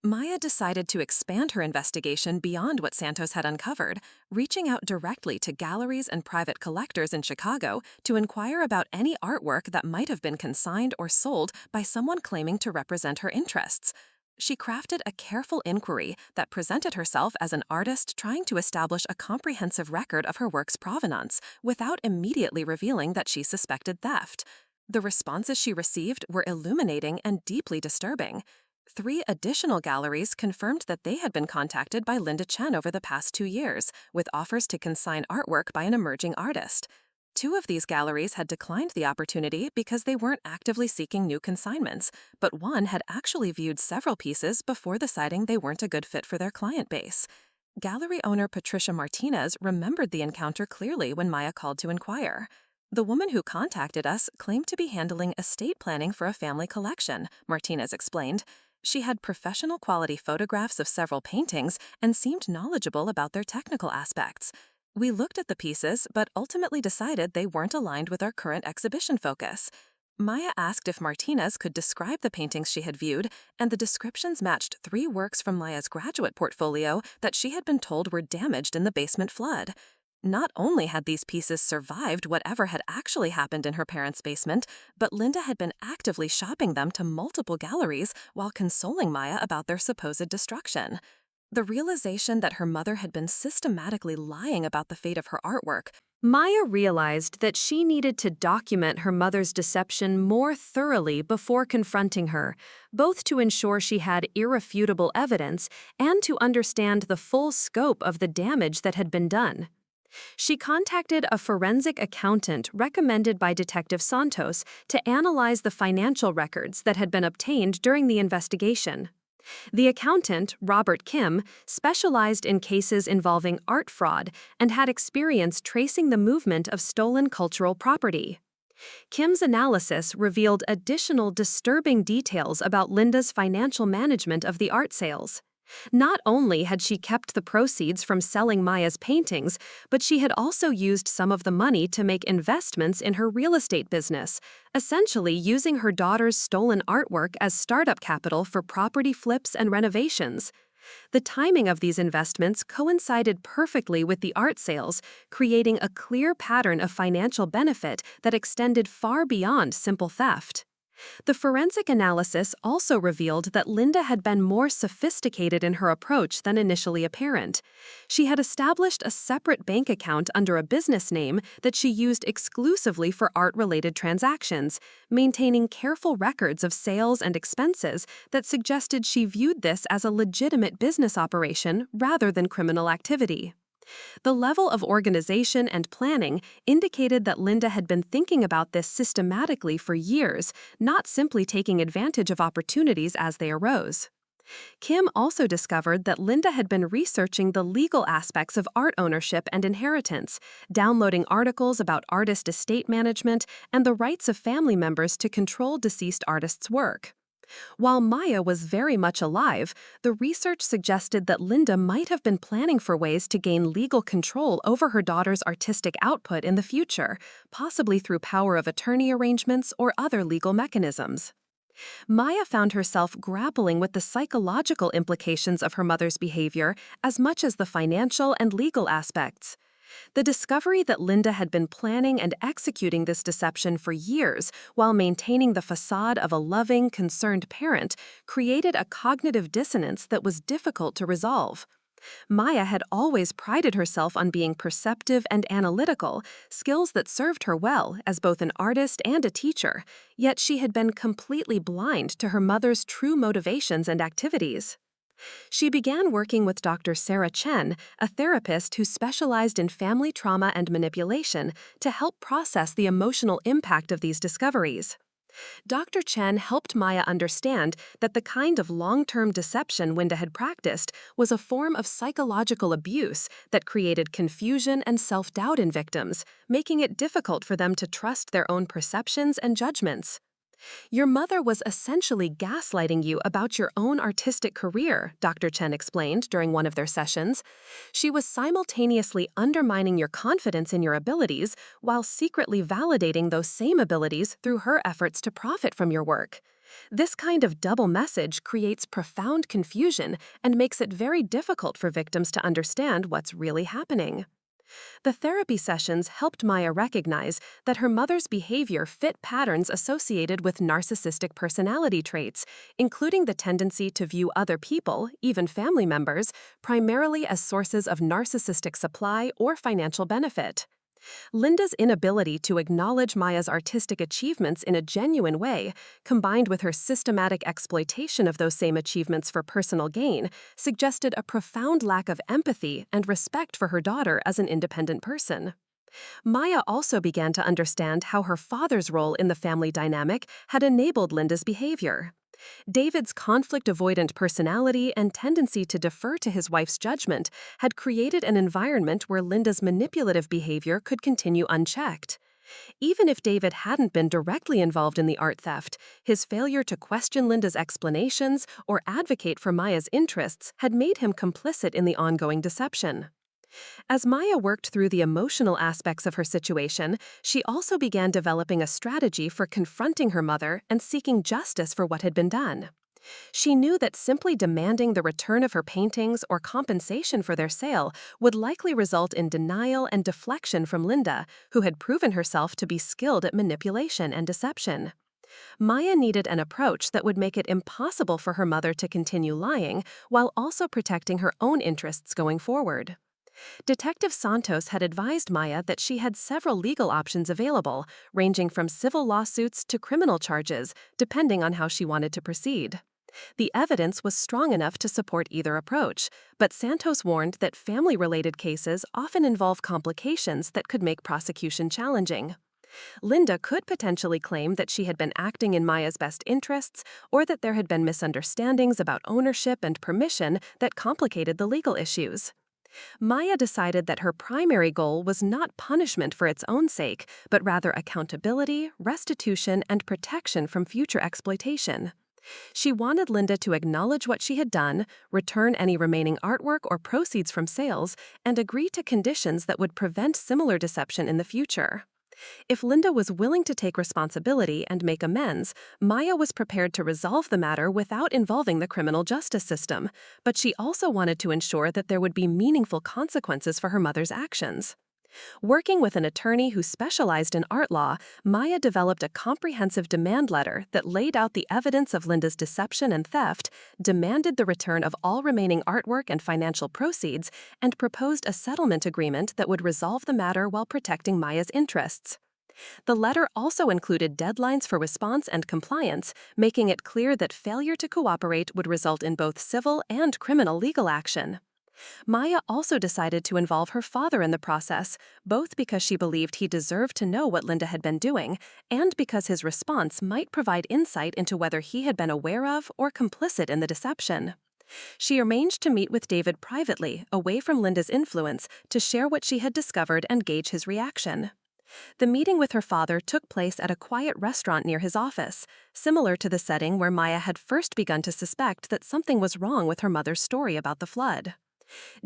Maya decided to expand her investigation beyond what Santos had uncovered, reaching out directly to galleries and private collectors in Chicago to inquire about any artwork that might have been consigned or sold by someone claiming to represent her interests. She crafted a careful inquiry that presented herself as an artist trying to establish a comprehensive record of her work's provenance without immediately revealing that she suspected theft. The responses she received were illuminating and deeply disturbing. 3 additional galleries confirmed that they had been contacted by Linda Chen over the past 2 years, with offers to consign artwork by an emerging artist. 2 of these galleries had declined the opportunity because they weren't actively seeking new consignments, but one had actually viewed several pieces before deciding they weren't a good fit for their client base. Gallery owner Patricia Martinez remembered the encounter clearly when Maya called to inquire. "The woman who contacted us claimed to be handling estate planning for a family collection," Martinez explained. "She had professional quality photographs of several paintings and seemed knowledgeable about their technical aspects. We looked at the pieces, but ultimately decided they weren't aligned with our current exhibition focus." Maya asked if Martinez could describe the paintings she had viewed, and the descriptions matched 3 works from Maya's graduate portfolio that she had been told were damaged in the basement flood. Not only had these pieces survived whatever had actually happened in her parents' basement, but Linda had been actively shopping them to multiple galleries while consoling Maya about their supposed destruction. The realization that her mother had been systematically lying about the fate of her artwork. Maya realized that she needed to document her mother's deception more thoroughly before confronting her, both to ensure she had irrefutable evidence and to understand the full scope of the damage that had been done. She contacted a forensic accountant recommended by Detective Santos to analyze the financial records that had been obtained during the investigation. The accountant, Robert Kim, specialized in cases involving art fraud and had experience tracing the movement of stolen cultural property. Kim's analysis revealed additional disturbing details about Linda's financial management of the art sales. Not only had she kept the proceeds from selling Maya's paintings, but she had also used some of the money to make investments in her real estate business, essentially using her daughter's stolen artwork as startup capital for property flips and renovations. The timing of these investments coincided perfectly with the art sales, creating a clear pattern of financial benefit that extended far beyond simple theft. The forensic analysis also revealed that Linda had been more sophisticated in her approach than initially apparent. She had established a separate bank account under a business name that she used exclusively for art-related transactions, maintaining careful records of sales and expenses that suggested she viewed this as a legitimate business operation rather than criminal activity. The level of organization and planning indicated that Linda had been thinking about this systematically for years, not simply taking advantage of opportunities as they arose. Kim also discovered that Linda had been researching the legal aspects of art ownership and inheritance, downloading articles about artist estate management and the rights of family members to control deceased artists' work. While Maya was very much alive, the research suggested that Linda might have been planning for ways to gain legal control over her daughter's artistic output in the future, possibly through power of attorney arrangements or other legal mechanisms. Maya found herself grappling with the psychological implications of her mother's behavior as much as the financial and legal aspects. The discovery that Linda had been planning and executing this deception for years while maintaining the facade of a loving, concerned parent created a cognitive dissonance that was difficult to resolve. Maya had always prided herself on being perceptive and analytical, skills that served her well as both an artist and a teacher, yet she had been completely blind to her mother's true motivations and activities. She began working with Dr. Sarah Chen, a therapist who specialized in family trauma and manipulation, to help process the emotional impact of these discoveries. Dr. Chen helped Maya understand that the kind of long-term deception Linda had practiced was a form of psychological abuse that created confusion and self-doubt in victims, making it difficult for them to trust their own perceptions and judgments. "Your mother was essentially gaslighting you about your own artistic career," Dr. Chen explained during one of their sessions. "She was simultaneously undermining your confidence in your abilities while secretly validating those same abilities through her efforts to profit from your work. This kind of double message creates profound confusion and makes it very difficult for victims to understand what's really happening." The therapy sessions helped Maya recognize that her mother's behavior fit patterns associated with narcissistic personality traits, including the tendency to view other people, even family members, primarily as sources of narcissistic supply or financial benefit. Linda's inability to acknowledge Maya's artistic achievements in a genuine way, combined with her systematic exploitation of those same achievements for personal gain, suggested a profound lack of empathy and respect for her daughter as an independent person. Maya also began to understand how her father's role in the family dynamic had enabled Linda's behavior. David's conflict-avoidant personality and tendency to defer to his wife's judgment had created an environment where Linda's manipulative behavior could continue unchecked. Even if David hadn't been directly involved in the art theft, his failure to question Linda's explanations or advocate for Maya's interests had made him complicit in the ongoing deception. As Maya worked through the emotional aspects of her situation, she also began developing a strategy for confronting her mother and seeking justice for what had been done. She knew that simply demanding the return of her paintings or compensation for their sale would likely result in denial and deflection from Linda, who had proven herself to be skilled at manipulation and deception. Maya needed an approach that would make it impossible for her mother to continue lying while also protecting her own interests going forward. Detective Santos had advised Maya that she had several legal options available, ranging from civil lawsuits to criminal charges, depending on how she wanted to proceed. The evidence was strong enough to support either approach, but Santos warned that family-related cases often involve complications that could make prosecution challenging. Linda could potentially claim that she had been acting in Maya's best interests, or that there had been misunderstandings about ownership and permission that complicated the legal issues. Maya decided that her primary goal was not punishment for its own sake, but rather accountability, restitution, and protection from future exploitation. She wanted Linda to acknowledge what she had done, return any remaining artwork or proceeds from sales, and agree to conditions that would prevent similar deception in the future. If Linda was willing to take responsibility and make amends, Maya was prepared to resolve the matter without involving the criminal justice system, but she also wanted to ensure that there would be meaningful consequences for her mother's actions. Working with an attorney who specialized in art law, Maya developed a comprehensive demand letter that laid out the evidence of Linda's deception and theft, demanded the return of all remaining artwork and financial proceeds, and proposed a settlement agreement that would resolve the matter while protecting Maya's interests. The letter also included deadlines for response and compliance, making it clear that failure to cooperate would result in both civil and criminal legal action. Maya also decided to involve her father in the process, both because she believed he deserved to know what Linda had been doing, and because his response might provide insight into whether he had been aware of or complicit in the deception. She arranged to meet with David privately, away from Linda's influence, to share what she had discovered and gauge his reaction. The meeting with her father took place at a quiet restaurant near his office, similar to the setting where Maya had first begun to suspect that something was wrong with her mother's story about the flood.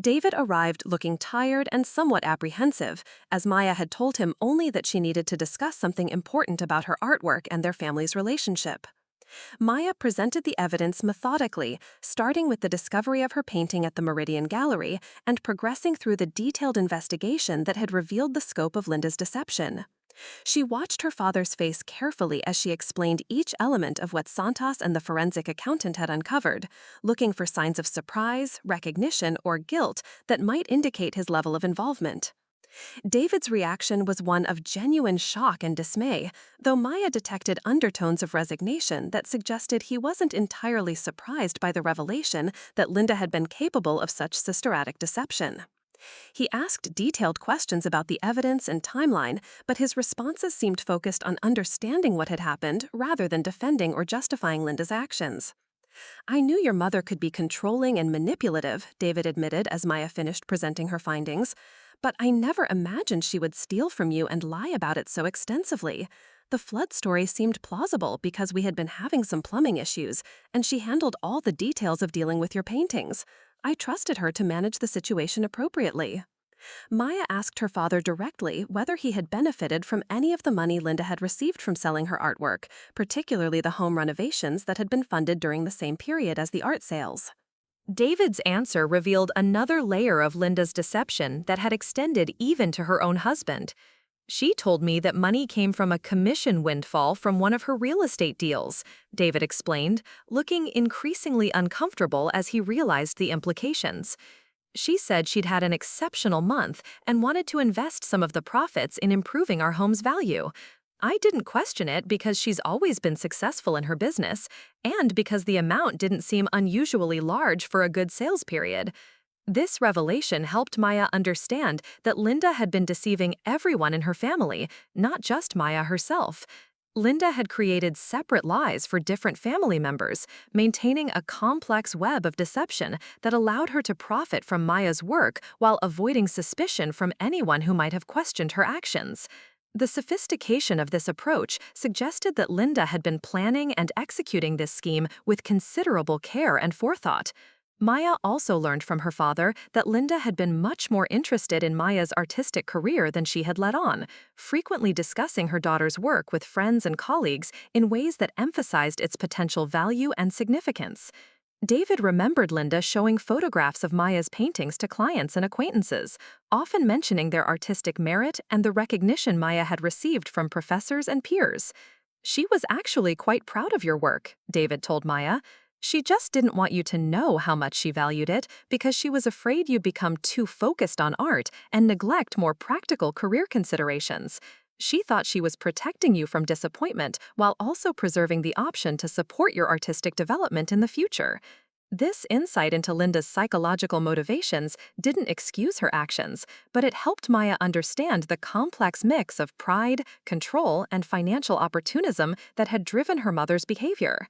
David arrived looking tired and somewhat apprehensive, as Maya had told him only that she needed to discuss something important about her artwork and their family's relationship. Maya presented the evidence methodically, starting with the discovery of her painting at the Meridian Gallery and progressing through the detailed investigation that had revealed the scope of Linda's deception. She watched her father's face carefully as she explained each element of what Santos and the forensic accountant had uncovered, looking for signs of surprise, recognition, or guilt that might indicate his level of involvement. David's reaction was one of genuine shock and dismay, though Maya detected undertones of resignation that suggested he wasn't entirely surprised by the revelation that Linda had been capable of such systematic deception. He asked detailed questions about the evidence and timeline, but his responses seemed focused on understanding what had happened rather than defending or justifying Linda's actions. "I knew your mother could be controlling and manipulative," David admitted as Maya finished presenting her findings, "but I never imagined she would steal from you and lie about it so extensively. The flood story seemed plausible because we had been having some plumbing issues, and she handled all the details of dealing with your paintings. I trusted her to manage the situation appropriately." Maya asked her father directly whether he had benefited from any of the money Linda had received from selling her artwork, particularly the home renovations that had been funded during the same period as the art sales. David's answer revealed another layer of Linda's deception that had extended even to her own husband. "She told me that money came from a commission windfall from one of her real estate deals," David explained, looking increasingly uncomfortable as he realized the implications. "She said she'd had an exceptional month and wanted to invest some of the profits in improving our home's value. I didn't question it because she's always been successful in her business, and because the amount didn't seem unusually large for a good sales period." This revelation helped Maya understand that Linda had been deceiving everyone in her family, not just Maya herself. Linda had created separate lies for different family members, maintaining a complex web of deception that allowed her to profit from Maya's work while avoiding suspicion from anyone who might have questioned her actions. The sophistication of this approach suggested that Linda had been planning and executing this scheme with considerable care and forethought. Maya also learned from her father that Linda had been much more interested in Maya's artistic career than she had let on, frequently discussing her daughter's work with friends and colleagues in ways that emphasized its potential value and significance. David remembered Linda showing photographs of Maya's paintings to clients and acquaintances, often mentioning their artistic merit and the recognition Maya had received from professors and peers. "She was actually quite proud of your work," David told Maya. "She just didn't want you to know how much she valued it because she was afraid you'd become too focused on art and neglect more practical career considerations. She thought she was protecting you from disappointment while also preserving the option to support your artistic development in the future." This insight into Linda's psychological motivations didn't excuse her actions, but it helped Maya understand the complex mix of pride, control, and financial opportunism that had driven her mother's behavior.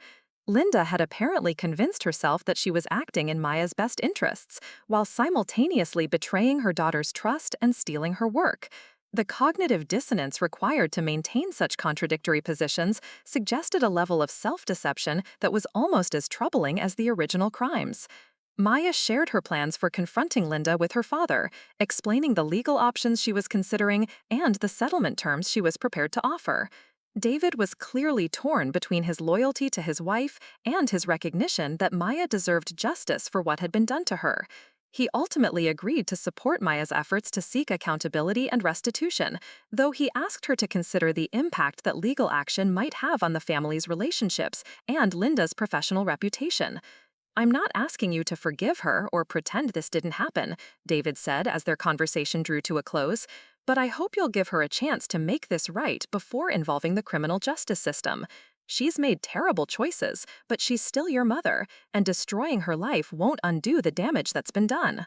Linda had apparently convinced herself that she was acting in Maya's best interests, while simultaneously betraying her daughter's trust and stealing her work. The cognitive dissonance required to maintain such contradictory positions suggested a level of self-deception that was almost as troubling as the original crimes. Maya shared her plans for confronting Linda with her father, explaining the legal options she was considering and the settlement terms she was prepared to offer. David was clearly torn between his loyalty to his wife and his recognition that Maya deserved justice for what had been done to her. He ultimately agreed to support Maya's efforts to seek accountability and restitution, though he asked her to consider the impact that legal action might have on the family's relationships and Linda's professional reputation. "I'm not asking you to forgive her or pretend this didn't happen," David said as their conversation drew to a close, "but I hope you'll give her a chance to make this right before involving the criminal justice system. She's made terrible choices, but she's still your mother, and destroying her life won't undo the damage that's been done."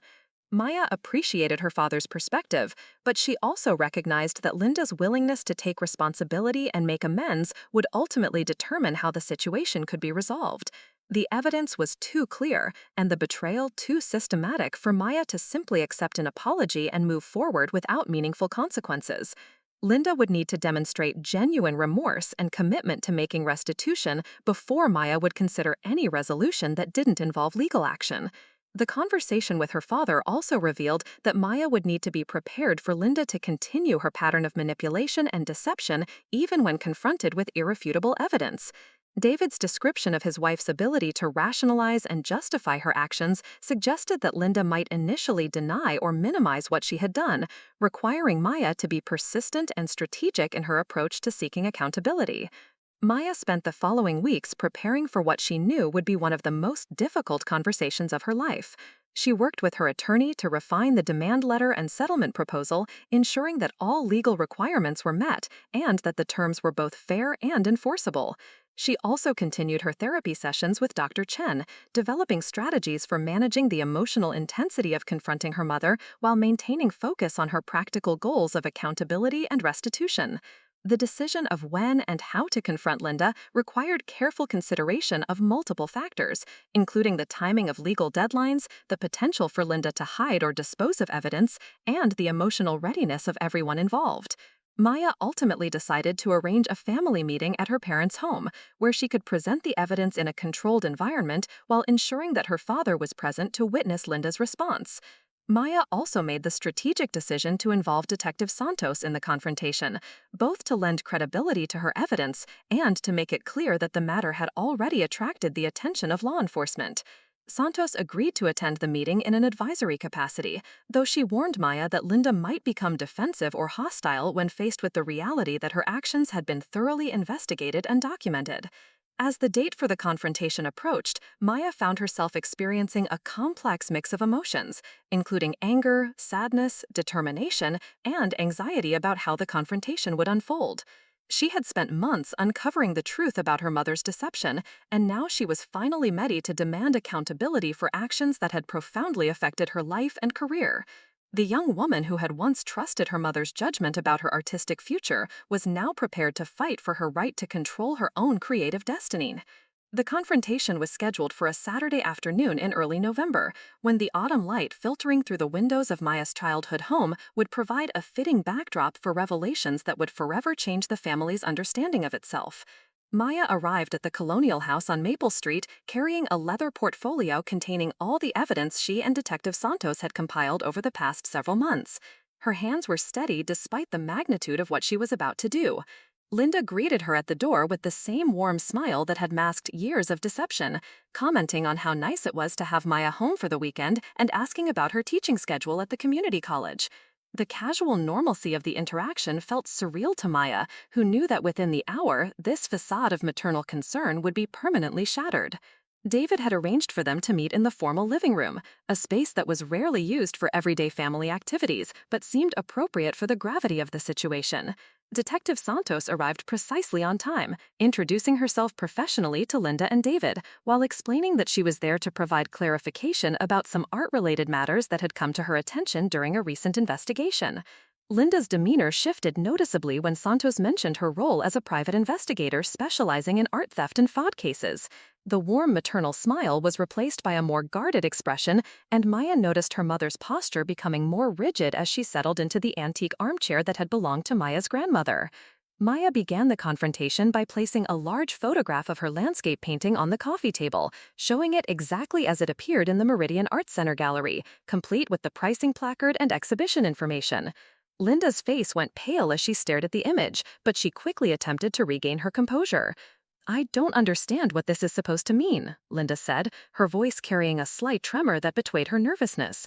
Maya appreciated her father's perspective, but she also recognized that Linda's willingness to take responsibility and make amends would ultimately determine how the situation could be resolved. The evidence was too clear, and the betrayal too systematic for Maya to simply accept an apology and move forward without meaningful consequences. Linda would need to demonstrate genuine remorse and commitment to making restitution before Maya would consider any resolution that didn't involve legal action. The conversation with her father also revealed that Maya would need to be prepared for Linda to continue her pattern of manipulation and deception even when confronted with irrefutable evidence. David's description of his wife's ability to rationalize and justify her actions suggested that Linda might initially deny or minimize what she had done, requiring Maya to be persistent and strategic in her approach to seeking accountability. Maya spent the following weeks preparing for what she knew would be one of the most difficult conversations of her life. She worked with her attorney to refine the demand letter and settlement proposal, ensuring that all legal requirements were met and that the terms were both fair and enforceable. She also continued her therapy sessions with Dr. Chen, developing strategies for managing the emotional intensity of confronting her mother while maintaining focus on her practical goals of accountability and restitution. The decision of when and how to confront Linda required careful consideration of multiple factors, including the timing of legal deadlines, the potential for Linda to hide or dispose of evidence, and the emotional readiness of everyone involved. Maya ultimately decided to arrange a family meeting at her parents' home, where she could present the evidence in a controlled environment while ensuring that her father was present to witness Linda's response. Maya also made the strategic decision to involve Detective Santos in the confrontation, both to lend credibility to her evidence and to make it clear that the matter had already attracted the attention of law enforcement. Santos agreed to attend the meeting in an advisory capacity, though she warned Maya that Linda might become defensive or hostile when faced with the reality that her actions had been thoroughly investigated and documented. As the date for the confrontation approached, Maya found herself experiencing a complex mix of emotions, including anger, sadness, determination, and anxiety about how the confrontation would unfold. She had spent months uncovering the truth about her mother's deception, and now she was finally ready to demand accountability for actions that had profoundly affected her life and career. The young woman who had once trusted her mother's judgment about her artistic future was now prepared to fight for her right to control her own creative destiny. The confrontation was scheduled for a Saturday afternoon in early November, when the autumn light filtering through the windows of Maya's childhood home would provide a fitting backdrop for revelations that would forever change the family's understanding of itself. Maya arrived at the Colonial House on Maple Street carrying a leather portfolio containing all the evidence she and Detective Santos had compiled over the past several months. Her hands were steady despite the magnitude of what she was about to do. Linda greeted her at the door with the same warm smile that had masked years of deception, commenting on how nice it was to have Maya home for the weekend and asking about her teaching schedule at the community college. The casual normalcy of the interaction felt surreal to Maya, who knew that within the hour, this facade of maternal concern would be permanently shattered. David had arranged for them to meet in the formal living room, a space that was rarely used for everyday family activities, but seemed appropriate for the gravity of the situation. Detective Santos arrived precisely on time, introducing herself professionally to Linda and David, while explaining that she was there to provide clarification about some art-related matters that had come to her attention during a recent investigation. Linda's demeanor shifted noticeably when Santos mentioned her role as a private investigator specializing in art theft and fraud cases. The warm maternal smile was replaced by a more guarded expression, and Maya noticed her mother's posture becoming more rigid as she settled into the antique armchair that had belonged to Maya's grandmother. Maya began the confrontation by placing a large photograph of her landscape painting on the coffee table, showing it exactly as it appeared in the Meridian Art Center gallery, complete with the pricing placard and exhibition information. Linda's face went pale as she stared at the image, but she quickly attempted to regain her composure. "I don't understand what this is supposed to mean," Linda said, her voice carrying a slight tremor that betrayed her nervousness.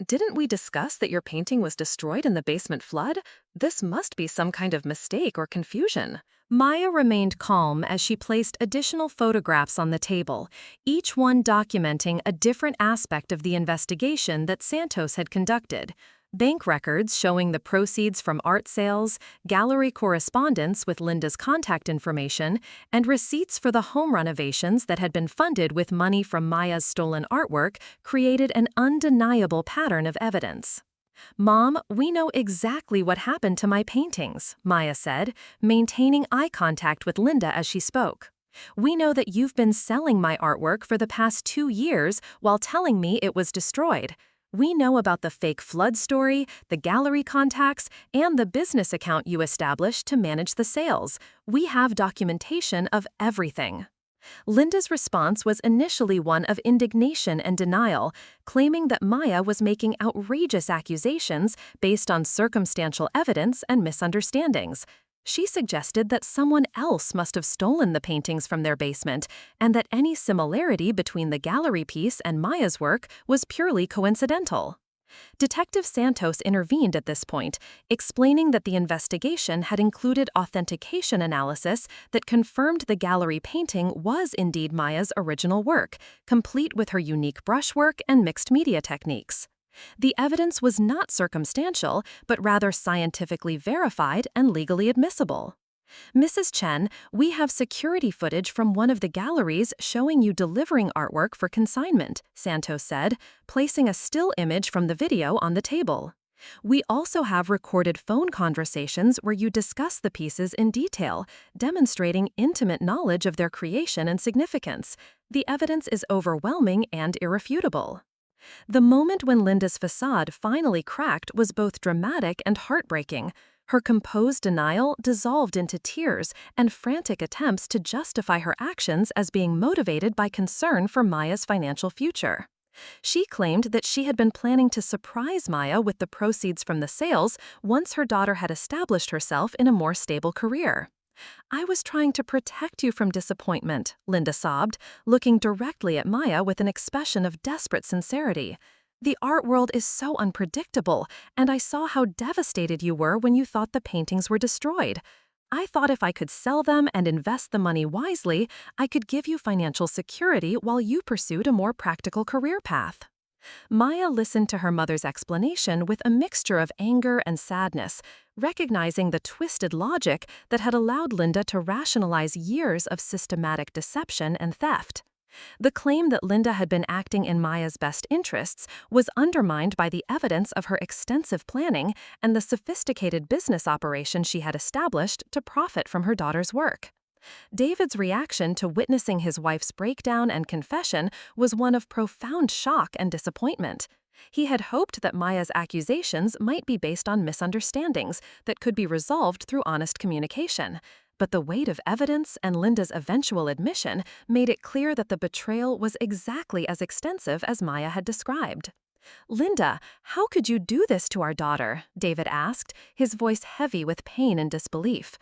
"Didn't we discuss that your painting was destroyed in the basement flood? This must be some kind of mistake or confusion." Maya remained calm as she placed additional photographs on the table, each one documenting a different aspect of the investigation that Santos had conducted. Bank records showing the proceeds from art sales, gallery correspondence with Linda's contact information, and receipts for the home renovations that had been funded with money from Maya's stolen artwork created an undeniable pattern of evidence. "Mom, we know exactly what happened to my paintings," Maya said, maintaining eye contact with Linda as she spoke. "We know that you've been selling my artwork for the past 2 years while telling me it was destroyed. We know about the fake flood story, the gallery contacts, and the business account you established to manage the sales. We have documentation of everything." Linda's response was initially one of indignation and denial, claiming that Maya was making outrageous accusations based on circumstantial evidence and misunderstandings. She suggested that someone else must have stolen the paintings from their basement, and that any similarity between the gallery piece and Maya's work was purely coincidental. Detective Santos intervened at this point, explaining that the investigation had included authentication analysis that confirmed the gallery painting was indeed Maya's original work, complete with her unique brushwork and mixed media techniques. The evidence was not circumstantial, but rather scientifically verified and legally admissible. "Mrs. Chen, we have security footage from one of the galleries showing you delivering artwork for consignment," Santos said, placing a still image from the video on the table. "We also have recorded phone conversations where you discuss the pieces in detail, demonstrating intimate knowledge of their creation and significance. The evidence is overwhelming and irrefutable." The moment when Linda's facade finally cracked was both dramatic and heartbreaking. Her composed denial dissolved into tears and frantic attempts to justify her actions as being motivated by concern for Maya's financial future. She claimed that she had been planning to surprise Maya with the proceeds from the sales once her daughter had established herself in a more stable career. "I was trying to protect you from disappointment," Linda sobbed, looking directly at Maya with an expression of desperate sincerity. "The art world is so unpredictable, and I saw how devastated you were when you thought the paintings were destroyed. I thought if I could sell them and invest the money wisely, I could give you financial security while you pursued a more practical career path." Maya listened to her mother's explanation with a mixture of anger and sadness, recognizing the twisted logic that had allowed Linda to rationalize years of systematic deception and theft. The claim that Linda had been acting in Maya's best interests was undermined by the evidence of her extensive planning and the sophisticated business operation she had established to profit from her daughter's work. David's reaction to witnessing his wife's breakdown and confession was one of profound shock and disappointment. He had hoped that Maya's accusations might be based on misunderstandings that could be resolved through honest communication. But the weight of evidence and Linda's eventual admission made it clear that the betrayal was exactly as extensive as Maya had described. "Linda, how could you do this to our daughter?" David asked, his voice heavy with pain and disbelief.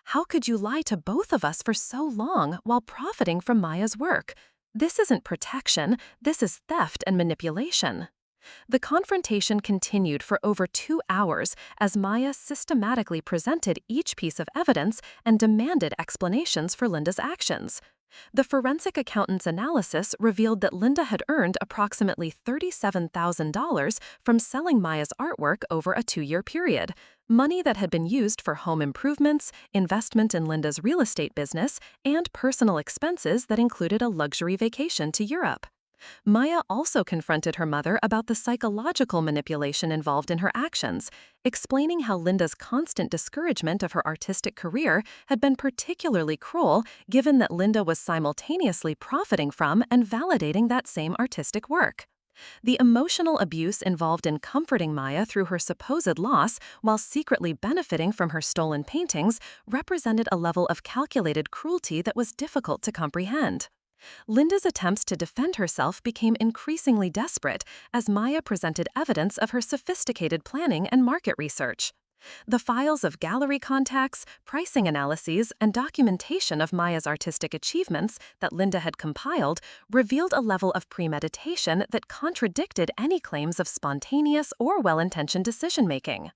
"How could you lie to both of us for so long while profiting from Maya's work? This isn't protection, this is theft and manipulation." The confrontation continued for over 2 hours as Maya systematically presented each piece of evidence and demanded explanations for Linda's actions. The forensic accountant's analysis revealed that Linda had earned approximately $37,000 from selling Maya's artwork over a 2-year period, money that had been used for home improvements, investment in Linda's real estate business, and personal expenses that included a luxury vacation to Europe. Maya also confronted her mother about the psychological manipulation involved in her actions, explaining how Linda's constant discouragement of her artistic career had been particularly cruel given that Linda was simultaneously profiting from and validating that same artistic work. The emotional abuse involved in comforting Maya through her supposed loss while secretly benefiting from her stolen paintings represented a level of calculated cruelty that was difficult to comprehend. Linda's attempts to defend herself became increasingly desperate as Maya presented evidence of her sophisticated planning and market research. The files of gallery contacts, pricing analyses, and documentation of Maya's artistic achievements that Linda had compiled revealed a level of premeditation that contradicted any claims of spontaneous or well-intentioned decision-making.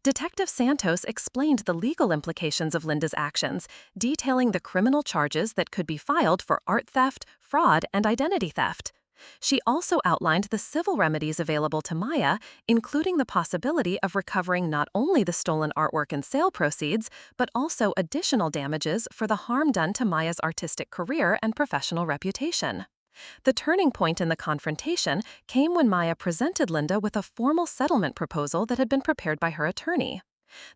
Detective Santos explained the legal implications of Linda's actions, detailing the criminal charges that could be filed for art theft, fraud, and identity theft. She also outlined the civil remedies available to Maya, including the possibility of recovering not only the stolen artwork and sale proceeds, but also additional damages for the harm done to Maya's artistic career and professional reputation. The turning point in the confrontation came when Maya presented Linda with a formal settlement proposal that had been prepared by her attorney.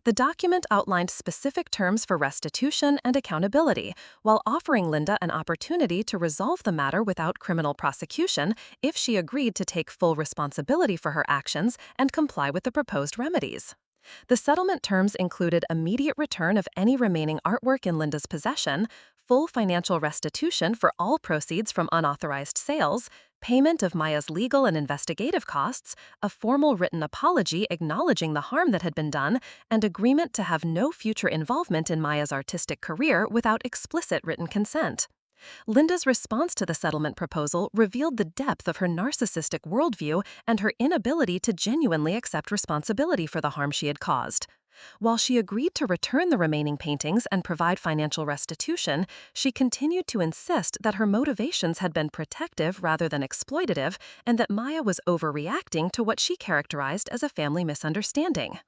The document outlined specific terms for restitution and accountability, while offering Linda an opportunity to resolve the matter without criminal prosecution if she agreed to take full responsibility for her actions and comply with the proposed remedies. The settlement terms included immediate return of any remaining artwork in Linda's possession, full financial restitution for all proceeds from unauthorized sales, payment of Maya's legal and investigative costs, a formal written apology acknowledging the harm that had been done, and agreement to have no future involvement in Maya's artistic career without explicit written consent. Linda's response to the settlement proposal revealed the depth of her narcissistic worldview and her inability to genuinely accept responsibility for the harm she had caused. While she agreed to return the remaining paintings and provide financial restitution, she continued to insist that her motivations had been protective rather than exploitative, and that Maya was overreacting to what she characterized as a family misunderstanding.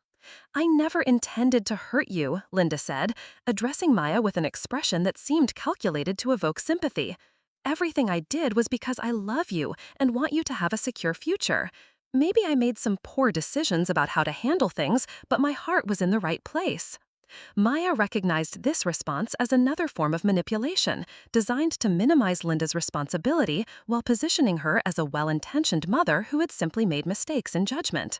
"I never intended to hurt you," Linda said, addressing Maya with an expression that seemed calculated to evoke sympathy. "Everything I did was because I love you and want you to have a secure future. Maybe I made some poor decisions about how to handle things, but my heart was in the right place." Maya recognized this response as another form of manipulation, designed to minimize Linda's responsibility while positioning her as a well-intentioned mother who had simply made mistakes in judgment.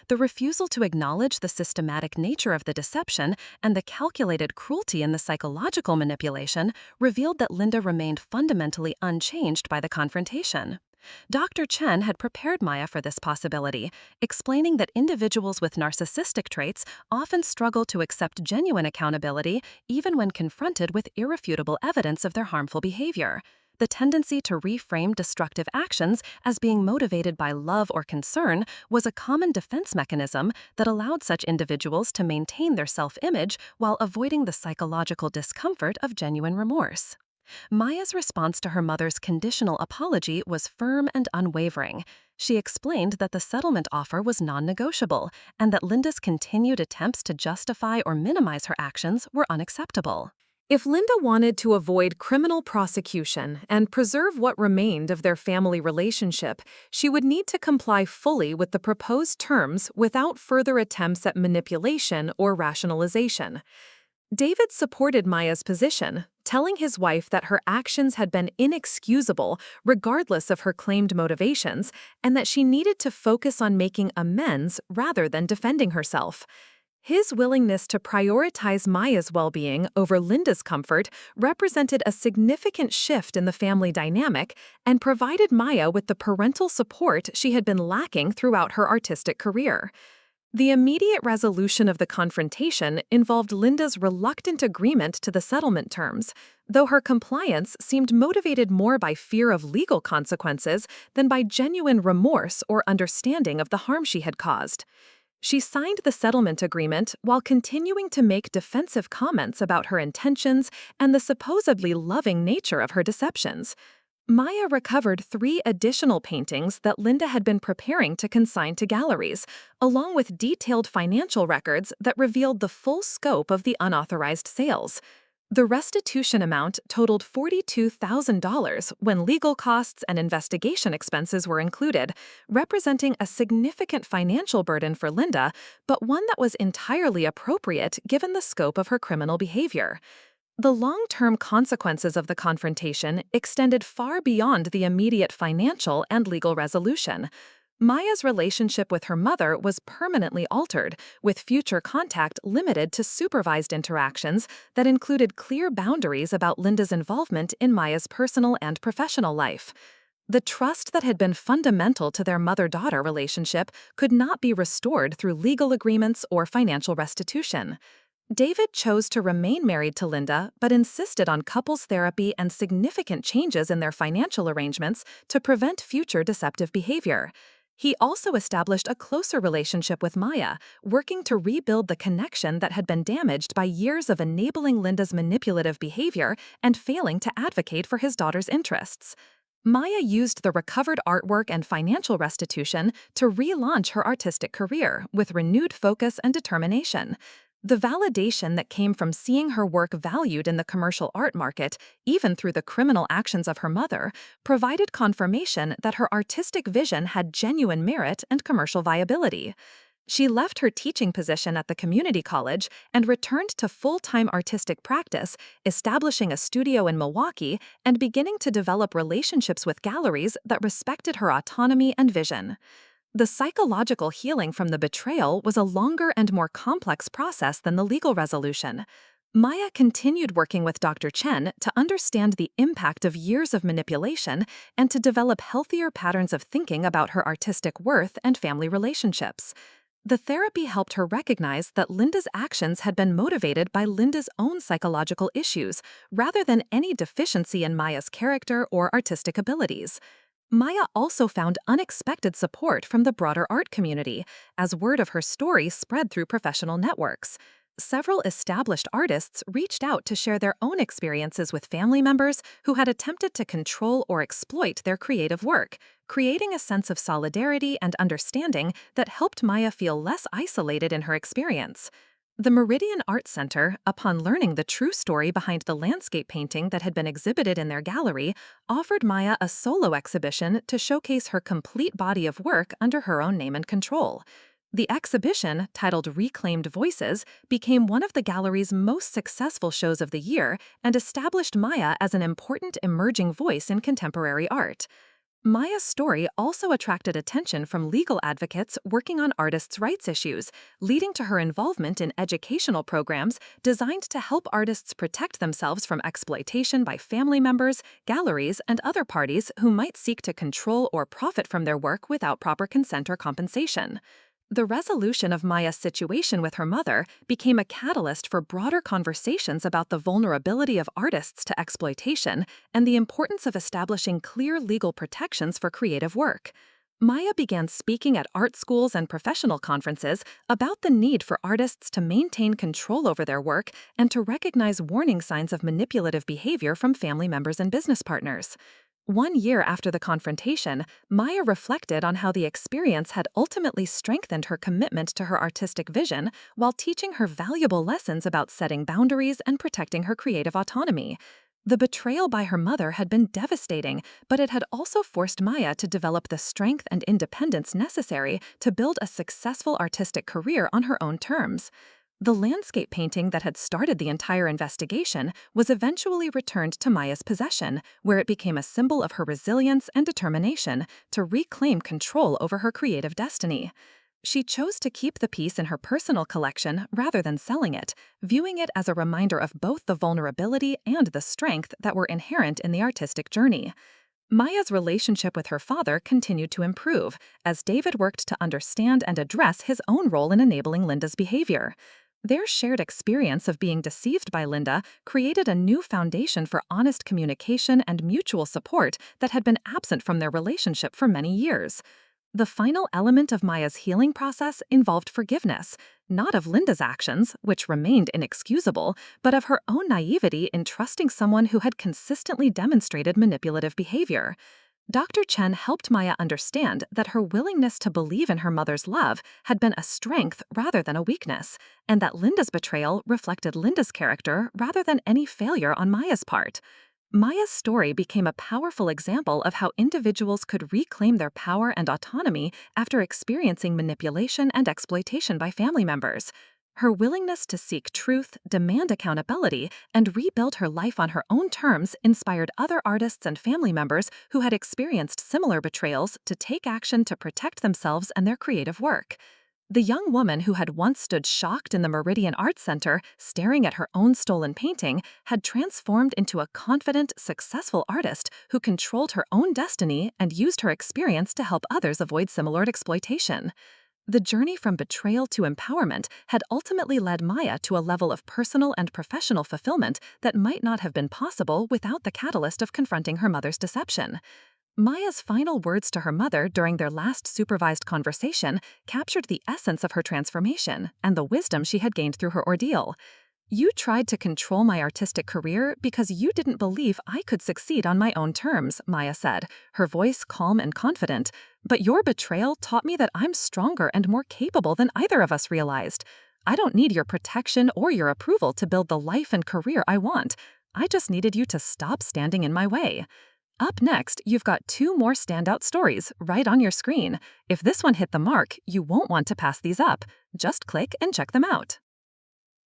The refusal to acknowledge the systematic nature of the deception and the calculated cruelty in the psychological manipulation revealed that Linda remained fundamentally unchanged by the confrontation. Dr. Chen had prepared Maya for this possibility, explaining that individuals with narcissistic traits often struggle to accept genuine accountability even when confronted with irrefutable evidence of their harmful behavior. The tendency to reframe destructive actions as being motivated by love or concern was a common defense mechanism that allowed such individuals to maintain their self-image while avoiding the psychological discomfort of genuine remorse. Maya's response to her mother's conditional apology was firm and unwavering. She explained that the settlement offer was non-negotiable and that Linda's continued attempts to justify or minimize her actions were unacceptable. If Linda wanted to avoid criminal prosecution and preserve what remained of their family relationship, she would need to comply fully with the proposed terms without further attempts at manipulation or rationalization. David supported Maya's position, telling his wife that her actions had been inexcusable regardless of her claimed motivations, and that she needed to focus on making amends rather than defending herself. His willingness to prioritize Maya's well-being over Linda's comfort represented a significant shift in the family dynamic and provided Maya with the parental support she had been lacking throughout her artistic career. The immediate resolution of the confrontation involved Linda's reluctant agreement to the settlement terms, though her compliance seemed motivated more by fear of legal consequences than by genuine remorse or understanding of the harm she had caused. She signed the settlement agreement while continuing to make defensive comments about her intentions and the supposedly loving nature of her deceptions. Maya recovered 3 additional paintings that Linda had been preparing to consign to galleries, along with detailed financial records that revealed the full scope of the unauthorized sales. The restitution amount totaled $42,000 when legal costs and investigation expenses were included, representing a significant financial burden for Linda, but one that was entirely appropriate given the scope of her criminal behavior. The long-term consequences of the confrontation extended far beyond the immediate financial and legal resolution. Maya's relationship with her mother was permanently altered, with future contact limited to supervised interactions that included clear boundaries about Linda's involvement in Maya's personal and professional life. The trust that had been fundamental to their mother-daughter relationship could not be restored through legal agreements or financial restitution. David chose to remain married to Linda, but insisted on couples therapy and significant changes in their financial arrangements to prevent future deceptive behavior. He also established a closer relationship with Maya, working to rebuild the connection that had been damaged by years of enabling Linda's manipulative behavior and failing to advocate for his daughter's interests. Maya used the recovered artwork and financial restitution to relaunch her artistic career with renewed focus and determination. The validation that came from seeing her work valued in the commercial art market, even through the criminal actions of her mother, provided confirmation that her artistic vision had genuine merit and commercial viability. She left her teaching position at the community college and returned to full-time artistic practice, establishing a studio in Milwaukee and beginning to develop relationships with galleries that respected her autonomy and vision. The psychological healing from the betrayal was a longer and more complex process than the legal resolution. Maya continued working with Dr. Chen to understand the impact of years of manipulation and to develop healthier patterns of thinking about her artistic worth and family relationships. The therapy helped her recognize that Linda's actions had been motivated by Linda's own psychological issues, rather than any deficiency in Maya's character or artistic abilities. Maya also found unexpected support from the broader art community, as word of her story spread through professional networks. Several established artists reached out to share their own experiences with family members who had attempted to control or exploit their creative work, creating a sense of solidarity and understanding that helped Maya feel less isolated in her experience. The Meridian Art Center, upon learning the true story behind the landscape painting that had been exhibited in their gallery, offered Maya a solo exhibition to showcase her complete body of work under her own name and control. The exhibition, titled Reclaimed Voices, became one of the gallery's most successful shows of the year and established Maya as an important emerging voice in contemporary art. Maya's story also attracted attention from legal advocates working on artists' rights issues, leading to her involvement in educational programs designed to help artists protect themselves from exploitation by family members, galleries, and other parties who might seek to control or profit from their work without proper consent or compensation. The resolution of Maya's situation with her mother became a catalyst for broader conversations about the vulnerability of artists to exploitation and the importance of establishing clear legal protections for creative work. Maya began speaking at art schools and professional conferences about the need for artists to maintain control over their work and to recognize warning signs of manipulative behavior from family members and business partners. 1 year after the confrontation, Maya reflected on how the experience had ultimately strengthened her commitment to her artistic vision while teaching her valuable lessons about setting boundaries and protecting her creative autonomy. The betrayal by her mother had been devastating, but it had also forced Maya to develop the strength and independence necessary to build a successful artistic career on her own terms. The landscape painting that had started the entire investigation was eventually returned to Maya's possession, where it became a symbol of her resilience and determination to reclaim control over her creative destiny. She chose to keep the piece in her personal collection rather than selling it, viewing it as a reminder of both the vulnerability and the strength that were inherent in the artistic journey. Maya's relationship with her father continued to improve as David worked to understand and address his own role in enabling Linda's behavior. Their shared experience of being deceived by Linda created a new foundation for honest communication and mutual support that had been absent from their relationship for many years. The final element of Maya's healing process involved forgiveness, not of Linda's actions, which remained inexcusable, but of her own naivety in trusting someone who had consistently demonstrated manipulative behavior. Dr. Chen helped Maya understand that her willingness to believe in her mother's love had been a strength rather than a weakness, and that Linda's betrayal reflected Linda's character rather than any failure on Maya's part. Maya's story became a powerful example of how individuals could reclaim their power and autonomy after experiencing manipulation and exploitation by family members. Her willingness to seek truth, demand accountability, and rebuild her life on her own terms inspired other artists and family members who had experienced similar betrayals to take action to protect themselves and their creative work. The young woman who had once stood shocked in the Meridian Art Center, staring at her own stolen painting, had transformed into a confident, successful artist who controlled her own destiny and used her experience to help others avoid similar exploitation. The journey from betrayal to empowerment had ultimately led Maya to a level of personal and professional fulfillment that might not have been possible without the catalyst of confronting her mother's deception. Maya's final words to her mother during their last supervised conversation captured the essence of her transformation and the wisdom she had gained through her ordeal. You tried to control my artistic career because you didn't believe I could succeed on my own terms, Maya said, her voice calm and confident. But your betrayal taught me that I'm stronger and more capable than either of us realized. I don't need your protection or your approval to build the life and career I want. I just needed you to stop standing in my way. Up next, you've got 2 more standout stories right on your screen. If this one hit the mark, you won't want to pass these up. Just click and check them out.